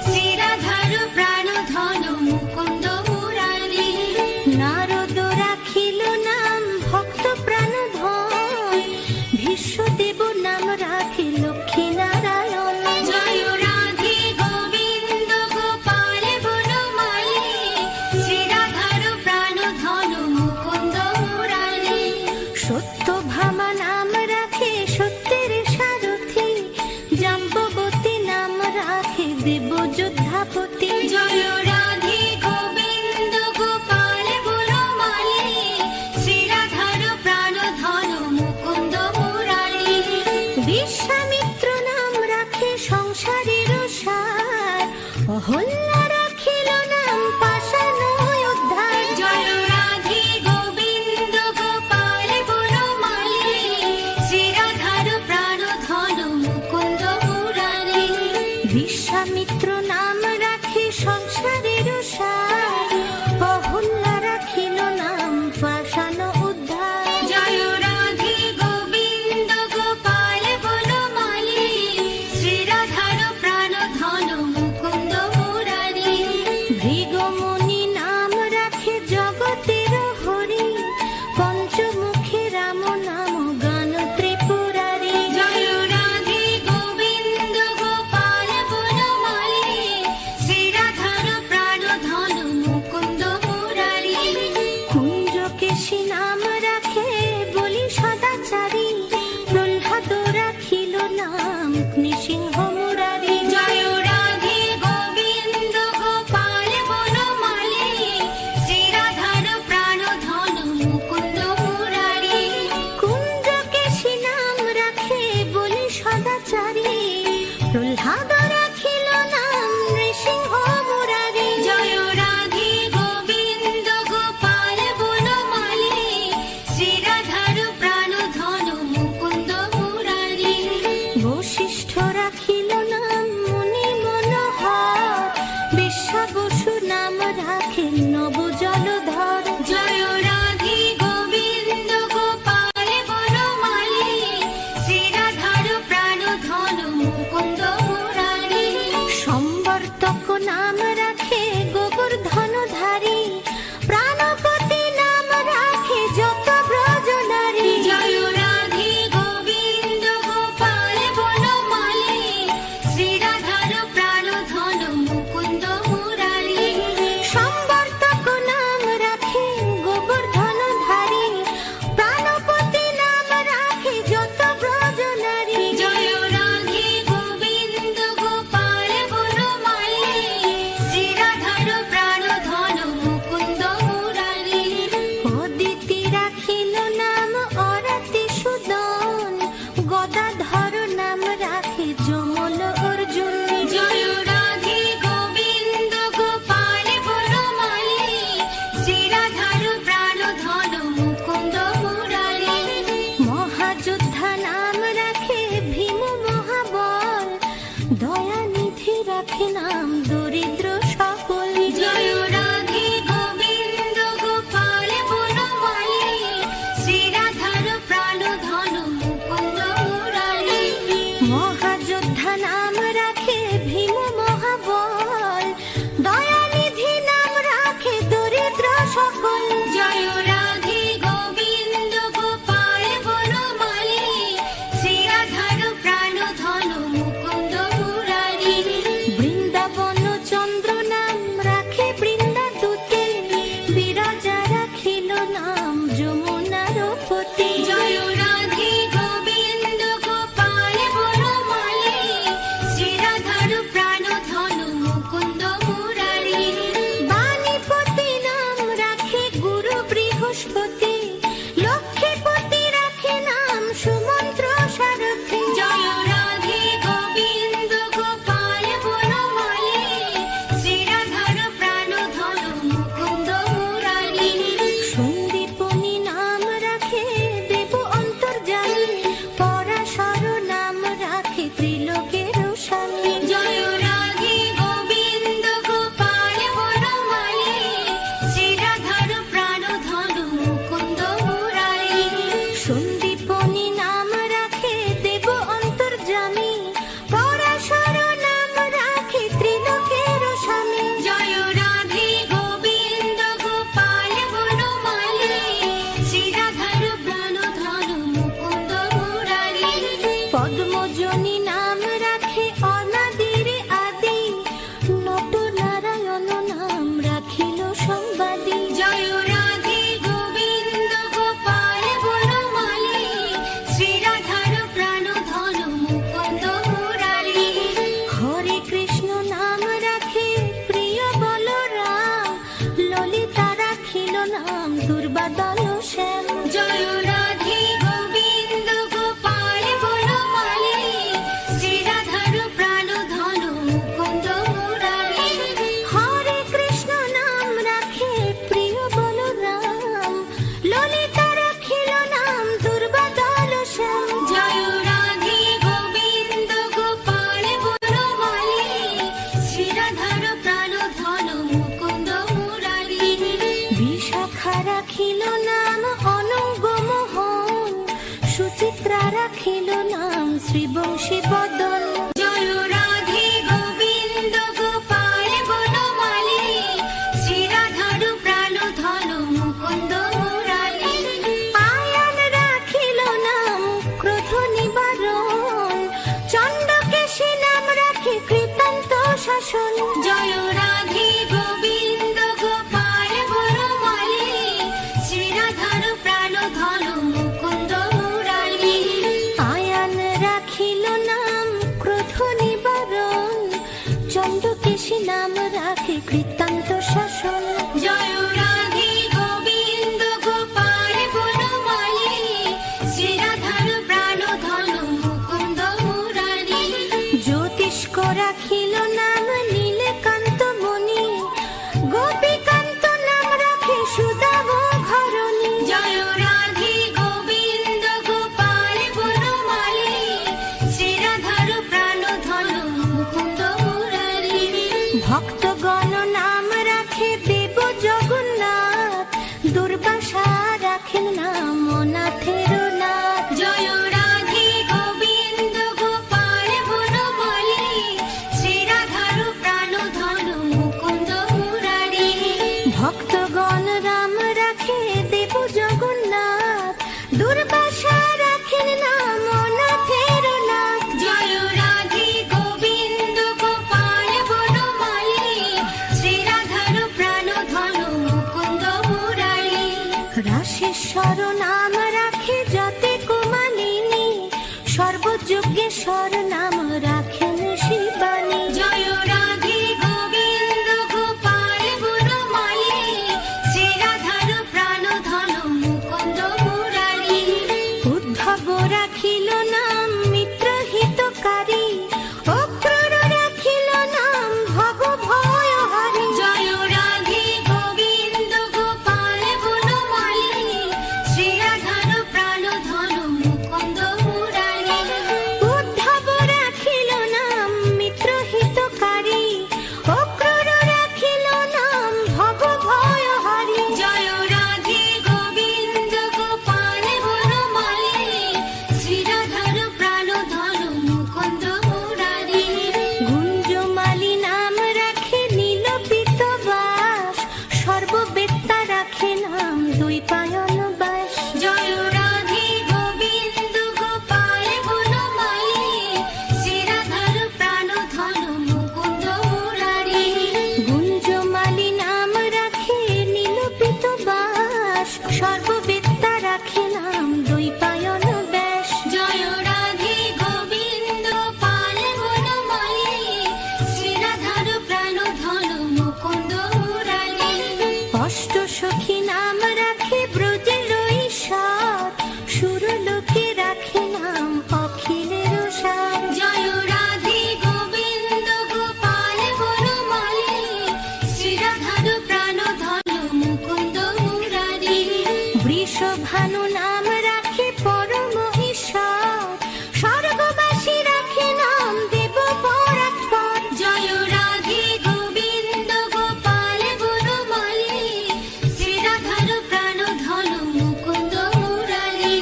শ্রীরাধার প্রাণ ধন মুকুন্দ মুরারি। নারদ রাখিল নাম ভক্ত প্রাণ ধন, বিশ্বদেব নাম রাখে লক্ষ্মী নারায়ণ। জয় রাধে গোবিন্দ গোপাল বনমালী, শ্রীরাধার প্রাণ ধন মুকুন্দ মুরারি। সত্যভামা নাম রাখে সত্যের সারথি, জাম্ববতী নাম রাখে দেব যোদ্ধাপতি। জয় রাধে গোবিন্দ গোপাল বনমালী, শ্রীরাধার প্রাণ ধন মুকুন্দ মুরারি মহাযোদ্ধা নাম রাখে ভীম মহাবল দয়ানিধি রাখে নাম দরিদ্র সকল জয় রাধে গোবিন্দ গোপাল বনমালী শ্রীরাধার প্রাণ ধন মুকুন্দ মুরারি মহাযোদ্ধা নাম রাখে ভীম মহাবল দয়ানিধি নাম রাখে দরিদ্র সকল জয় রাধে গোবিন্দ গোপাল বনমালী শ্রীরাধার প্রাণ ধন মুকুন্দ মুরারি বৃন্দাবন চন্দ্র নাম রাখে বৃন্দাদূতে বিরাজা রাখিল নাম যমুনার পতি জয় রাধে গোবিন্দ গোপাল বনমালী শ্রীরাধার প্রাণ ধন মুকুন্দ মুরারি বাণীপতি নাম রাখে গুরু বৃহস্পতি লক্ষ্মীপতি রাখে নাম সুমন্ত্র সারথি জয় রাধে গোবিন্দ গোপাল বনমালী শ্রীরাধার প্রাণ ধন মুকুন্দ মুরারি সন্দীপনী নাম রাখে দেব অন্তর্যামী পরাশর নাম রাখে ত্রিলোকের স্বামী জয় রাধে গোবিন্দ গোপাল বনমালী শ্রীরাধার প্রাণ ধন মুকুন্দ মুরারি সন্দীপনী নাম রাখে দেব অন্তর্যামী পরাশর নাম রাখে ত্রিলোকের স্বামী জয় রাধে গোবিন্দ গোপাল বনমালী শ্রীরাধার প্রাণ ধন মুকুন্দ মুরারি পদ্মজনী নাম রাখে অনাদির আদি নট নারায়ণ নাম রাখিল সংবাদী জয় রাধে গোবিন্দ গোপাল বনমালী শ্রীরাধার প্রাণ ধন মুকুন্দ মুরারি হরে কৃষ্ণ নাম রাখে প্রিয় বলরাম ললিতা রাখিল নাম দুর্বাদল শ্যাম জয় রাধে গোবিন্দ গোপাল বনমালী শ্রীরাধার প্রাণ ধন মুকুন্দ মুরারি হরে কৃষ্ণ নাম রাখে প্রিয় বলরাম ললিতা রাখিল নাম দুর্বাদল শ্যাম জয় রাধে গোবিন্দ গোপাল বনমালী শ্রীরাধার প্রাণ ধন মুকুন্দ মুরারি বিশাখা রাখিল নাম অনঙ্গ মোহন সুচিত্রা রাখিল নাম শ্রীবংশী বদন জয় রাধে গোবিন্দ গোপাল বনমালী শ্রীরাধার প্রাণ ধন মুকুন্দ মুরারি আয়ান রাখিল নাম ক্রোধ নিবারণ চণ্ডকেশী নাম রাখে কৃতান্ত শাসন জয় রাধে গোবিন্দ গোপাল বনমালী শ্রীরাধার প্রাণ ধন মুকুন্দ মুরারি আয়ান রাখিল নাম ক্রোধ নিবারণ চণ্ডকেশী নাম রাখে কৃতান্ত শাসন জয় রাধে গোবিন্দ গোপাল বনমালী শ্রীরাধার প্রাণ ধন মুকুন্দ মুরারি জ্যোতিষ্ক রাখিল নাম নীলকান্ত মণি গোপীকান্ত নাম রাখে সুদাম ঘরণী জয় রাধে গোবিন্দ গোপাল বনমালী শ্রীরাধার প্রাণ ধন মুকুন্দ মুরারি ভক্তগণ নাম রাখে দেব জগন্নাথ দুর্বাসা রাখেন নাম অনাথের নাথ জয় রাধে গোবিন্দ গোপাল বনমালী শ্রীরাধার প্রাণ ধন মুকুন্দ মুরারি ভক্তগণ রাম রাখে দেব জগন্নাথ দুর্বাসা রাখেন নাম অনাথের নাথ জয় রাধে গোবিন্দ গোপাল বনমালী শ্রীরাধার প্রাণ ধন মুকুন্দ মুরারি রাশেশ্বর নাম রাখে যতে কুমালিনী সর্বযজ্ঞেশ্বর নাম রাখেন শিবানী জয় রাধে গোবিন্দ গোপাল বনমালী শ্রীরাধার প্রাণ ধন মুকুন্দ মুরারি উদ্ধব রাখিল নাম মিত্রহিতকারী অক্রূর রাখিল নাম ভব ভয়হারী জয় রাধে গোবিন্দ গোপাল দুই পায়ন বাস। জয় রাধে গোবিন্দ গোপাল বনমালী, শ্রীরাধার প্রাণ ধন মুকুন্দ মুরারি। গুঞ্জমালী নাম রাখে নীলপিত বাস, সর্ববেত্তা রাখে নাম দুই পায়ন ব্যাস। জয় রাধে গোবিন্দ পাল বনমালী, শ্রীরাধার প্রাণ ধন মুকুন্দ মুরারি। অষ্ট সখী নাম রাখে ব্রজের ঈশ্বর, সুরলোকে রাখে নাম অখিলের সার। জয় রাধে গোবিন্দ গোপাল বনমালী, শ্রীরাধার প্রাণ ধন মুকুন্দ মুরারি। বৃষভানু নাম রাখে পরম ঈশ্বর, স্বর্গবাসী রাখে নাম দেব পরাৎপর। জয় রাধে গোবিন্দ গোপাল বনমালী, শ্রীরাধার প্রাণ ধন মুকুন্দ মুরারি।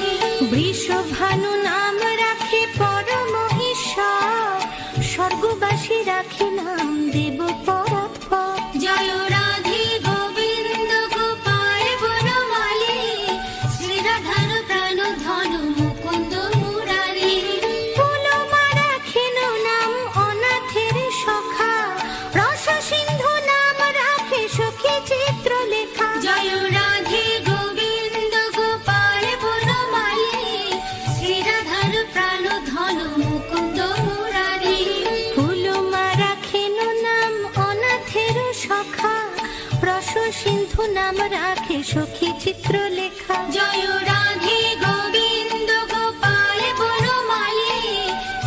বৃষভানু নাম রাখে পরম ঈশ্বর, স্বর্গবাসী রাখে নাম দেব পরাৎপর। জয় রাধে গোবিন্দ গোপাল বনমালী, শ্রীরাধার প্রাণ ধন মুকুন্দ মুরারি। ফুলমা রাখেন নাম অনাথের সখা, রস সিন্ধু নাম রাখে সখী চিত্রলেখা। জয় রাধে গোবিন্দ গোপাল বনমালী, শ্রীরাধার প্রাণ ধন মুকুন্দ মুরারি। ফুলমা রাখেন নাম অনাথের সখা, রস সিন্ধু নাম রাখে সখী চিত্রলেখা। জয় রাধে গোবিন্দ গোপাল বনমালী,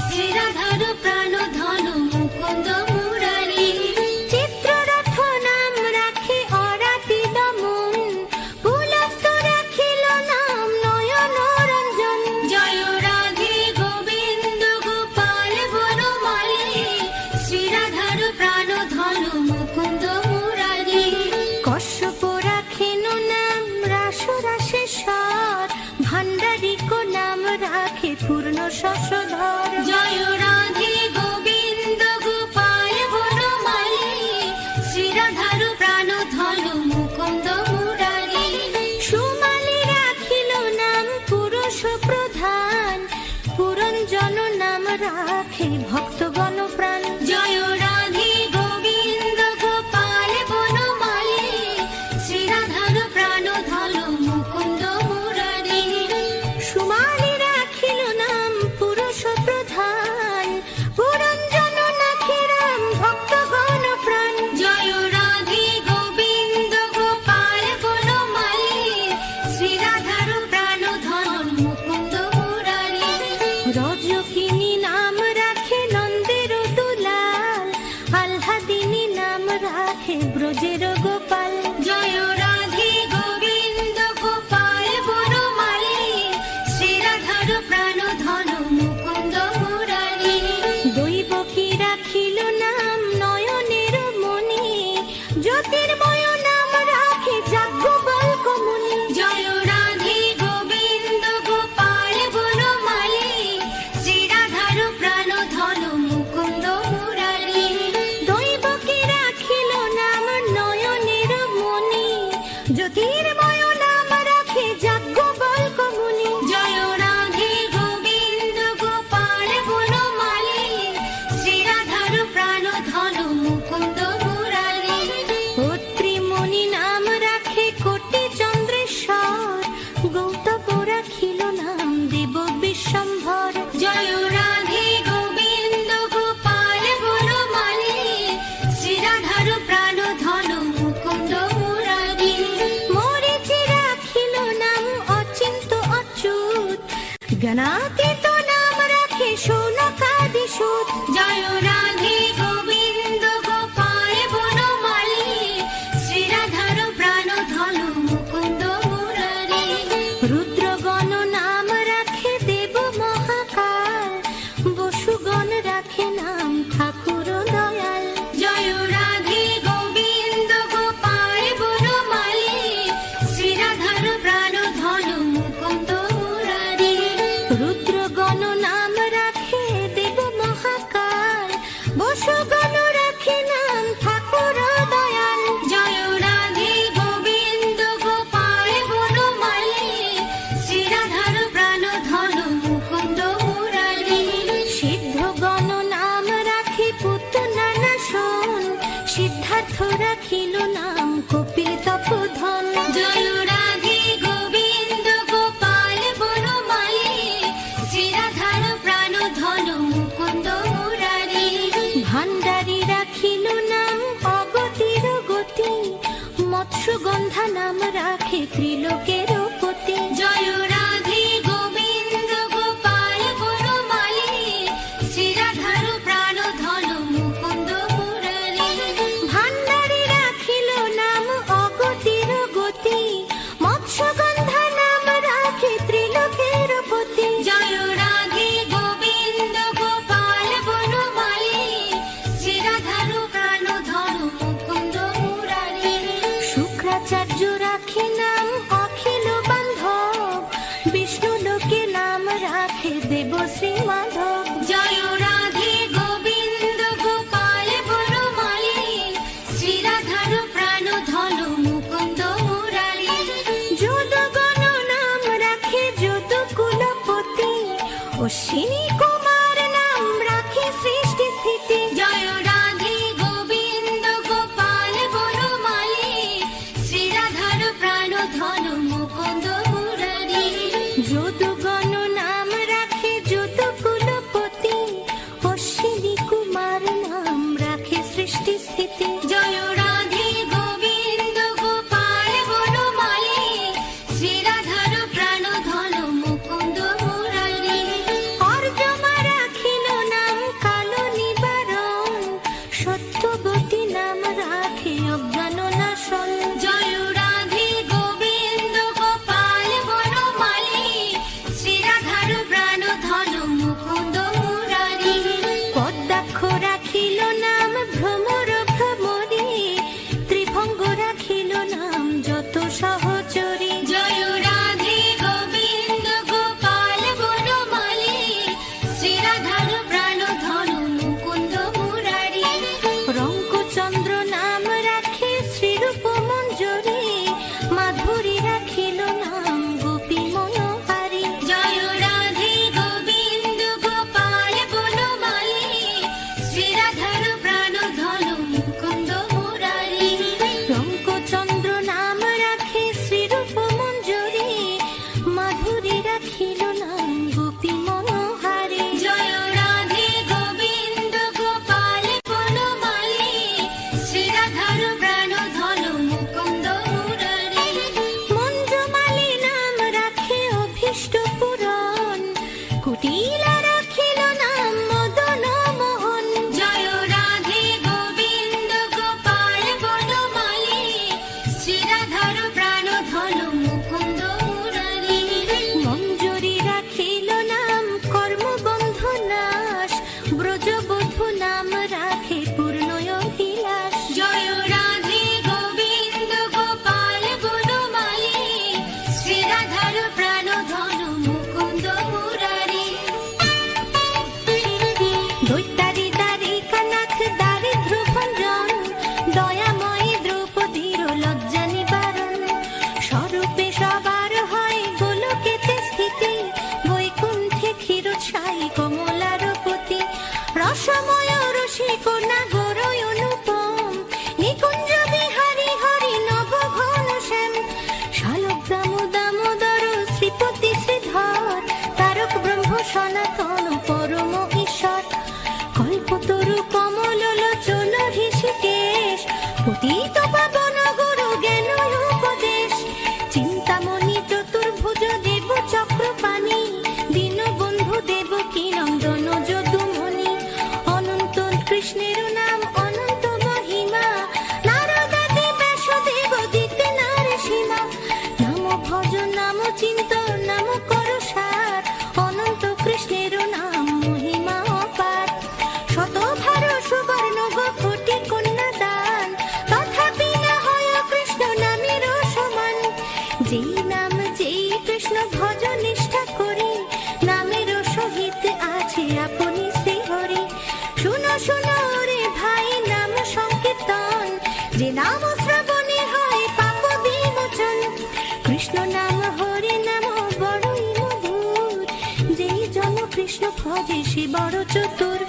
শ্রীরাধার প্রাণ ধন মুকুন্দ মুরারি। চিত্ররথ নাম রাখে অরাতি দমন, পুলস্ত রাখিল নাম নয়ন রঞ্জন। জয় রাধে গোবিন্দ গোপাল বনমালী, শ্রীরাধার প্রাণ ধন মুকুন্দ মুরারি। কশ্যপ রাখেন নাম রাসরাসেশ্বর, ভাণ্ডারিক নাম রাখে পূর্ণ শশধর। জয় রাধে গোবিন্দ গোপাল বনমালী, শ্রীরাধার প্রাণ ধন মুকুন্দ মুরারি। সুমালী রাখিল নাম পুরুষ প্রধান, পুরঞ্জন নাম রাখে ভক্তগণ প্রাণ। জয় রাধে গোবিন্দ গোপাল বনমালী, শ্রীরাধার প্রাণ ধন মুকুন্দ মুরারি। সুমালী রাখিল নাম পুরুষ প্রধান, পুরঞ্জন নাখে রাম ভক্তগণ প্রাণ। জয় রাধে গোবিন্দ গোপাল বনমালী, শ্রীরাধার প্রাণ ধন মুকুন্দ মুরারি। রজকিনী নাম রাখে নন্দের দুলাল, আহ্লাদিনী নাম রাখে ব্রজের গোপাল। জয় রাধে গোবিন্দ গোপাল বনমালী, শ্রীরাধার প্রাণ ধন মুকুন্দ মুরারি। দৈবকী রাখিল নাম নয়নের মণি, জ্যোতির্ময় নাম রাখে যাজ্ঞবল্ক্য মুনি। জয় রাধে গোবিন্দ গোপাল বনমালী, শ্রীরাধার প্রাণ ধন মুকুন্দ মুরারি। দৈবকী রাখিল নাম নয়নের মণি, জ্যোতির্ময় নাম রাখে যাজ্ঞবল্ক্য মুনি। জয় রাধে গোবিন্দ গোপাল বনমালী, শ্রীরাধার প্রাণ ধন মুকুন্দ মুরারি। অত্রিমুনি নাম রাখে কোটি চন্দ্রেশ্বর, গৌতম রাখিল নাম দেব বিশ্বম্ভর। জয় রাধে গোবিন্দ গোপাল বনমালী, শ্রীরাধার প্রাণ ধন মুকুন্দ মুরারি। মরিচি রাখিল নাম অচিন্ত অচ্যুত, জ্ঞানাতীত নাম রাখে শৌনকাদি সুত। জয় রাধে গোবিন্দ গোপাল বনমালী, শ্রীরাধার প্রাণ ধন মুকুন্দ মুরারি। রুদ্রগণ নাম রাখে দেব মহাকাল, বসুগণ রাখে নাম ঠাকুর দয়াল। জয় রাধে গোবিন্দ গোপাল বনমালী, শ্রীরাধার প্রাণ ধন মুকুন্দ মুরারি। রুদ্র রাখে ত্রিলোকের পতি। জয় রাধে গোবিন্দ গোপাল বনমালী, শ্রীরাধার প্রাণ ধন মুকুন্দ মুরারি। ভান্ডারে রাখিল নাম অগতির গতি, মৎস্যগন্ধা নাম রাখে ত্রিলোকের পতি। জয় রাধে গোবিন্দ গোপাল বনমালী, শ্রীরাধার প্রাণ ধন মুকুন্দ মুরারি। শুক্রাচার্য রাখে নাম অখিল বান্ধব, বিষ্ণু লোকে নাম রাখে দেব শ্রী মাধব। জয় রাধে গোবিন্দ গোপাল বনমালী, শ্রীরাধার প্রাণ ধন মুকুন্দ মুরারি। যদুগণ নাম রাখে যদু কুলপতি, অশ্বিনী কুমার নাম রাখে সৃষ্টি স্থিতি। জয় রাধে গোবিন্দ গোপাল বনমালী, শ্রীরাধার প্রাণ ধন মুকুন্দ মুরারি। যদুগণ নাম রাখে যদু কুলপতি, অশ্বিনী কুমার নাম রাখে সৃষ্টি স্থিতি। জয় রাধে গোবিন্দ গোপাল বনমালী, শ্রীরাধার প্রাণ ধন মুকুন্দ মুরারি। অর্জমা রাখিল নাম কালো নিবারণ, সত্যবতী নাম রাখে অজ্ঞান নাশন। জয় রাধে গোবিন্দ গোপাল বনমালী, শ্রীরাধার প্রাণ ধন মুকুন্দ মুরারি। পদ্মাক্ষ রাখিল নাম ভ্রমর ভ্রমরী, ত্রিভঙ্গ রাখিল নাম যত সহচরী। জয় রাধে গোবিন্দ গোপাল বনমালী, শ্রীরাধার প্রাণ ধন মুকুন্দ মুরারি। রঙ্কচন্দ্র নাম রাখে শ্রীরূপ মঞ্জরী, মাধুরী রাখিল নাম গোপী মনোহারী। জয় রাধে গোবিন্দ গোপাল বনমালী, শ্রীরাধার প্রাণ ধন মুকুন্দ মুরারি। রঙ্কচন্দ্র নাম রাখে শ্রীরূপ মঞ্জরী, মাধুরী রাখিল নাম গোপী মনোহারী। জয় রাধে গোবিন্দ গোপাল বনমালী, শ্রীরাধার প্রাণ ধন মুকুন্দ মুরারি। মঞ্জুমালী নাম রাখে অভীষ্ট পূরণ, কুটিলা রাখিল নাম মদন মোহন। জয় রাধে গোবিন্দ গোপাল বনমালী, শ্রীরাধার প্রাণ ধন মুকুন্দ মুরারি। মঞ্জুরি রাখিল নাম কর্মবন্ধ নাশ, ব্রজবধূ নাম রাখে পূর্ণয়ভিলাষ। জয় রাধে গোবিন্দ গোপাল বনমালী, শ্রীরাধার প্রাণ ধন মুকুন্দ মুরারি। দৈত্যারি দ্বারিকানাথ দারিদ্র ভঞ্জন, দয়াময়ী দ্রৌপদীর লজ্জা নিবারণ। স্বরূপে সবার হয় গোলকেতে স্থিতি, বৈকুণ্ঠে ক্ষীরোৎসাহী কমলার পতি। রসময় রসিক নাগর অনুপম, নিকুঞ্জ বিহারী হরি নব ঘন শ্যাম। শালগ্রাম দামোদর শ্রীপতি শ্রীধর, তারক ব্রহ্ম সনাতন পরম ঈশ্বর। কল্পতরু কমল লোচন ঋষিকেশ, পতিত পাবন গুরু জ্ঞান উপদেশ। চিন্তামণি চতুর্ভুজ দেব চক্রপাণি, দীনবন্ধু দেবকী নন্দন যদুমণি। অনন্ত কৃষ্ণের নাম অনন্ত মহিমা, নারদাদি ব্যাসদেব দিতে নারসীমা। নাম ভজ নাম চিন্ত নাম কর সার, অনন্ত কৃষ্ণের নাম মহিমা অপার। শতভার সুবর্ণ কোটি কন্যা দান, তথাপি না হয় কৃষ্ণ নামের সমান। যেই নাম যেই কৃষ্ণ ভজ নিষ্ঠা করি, নামের সহিত আছে আপনি শ্রীহরি। শুনো শুনো রে ভাই নাম সংকীর্তন, যে নাম শ্রবণে হয় পাপ বিমোচন। কৃষ্ণ নাম হরি নাম বড়ই মধুর, যেই জন কৃষ্ণ ভজে সে বড় চতুর।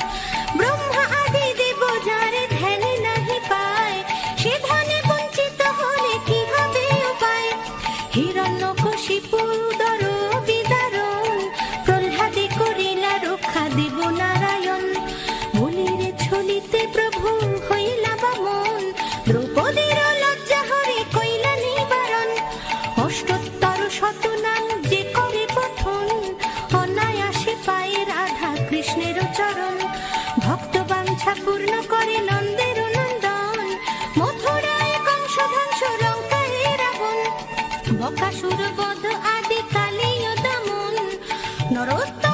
ব্রহ্মা আদি দেব যারে ধ্যানে নাহি পায়, সে ধনে বঞ্চিত হলে কি হবে উপায়। হিরণ্যকশিপু উদর বিদারণ, প্রহ্লাদে করিলা রক্ষা দেব নারায়ণ। বলিরে ছলিতে প্রভু হইলা বামন, দ্রৌপদীর লজ্জা হরে কইলা নিবারণ। অষ্টোত্তর শত নাম যে করে পঠন অনায়াসে পায়ে রাধা কৃষ্ণের চরণ ভক্ত বাঞ্ছা পূর্ণ করে নন্দের নন্দন মথুরায় কংস ধ্বংস লঙ্কায় রাবণ বকাসুর বধ আদি কালীয় দমন নরোত্তম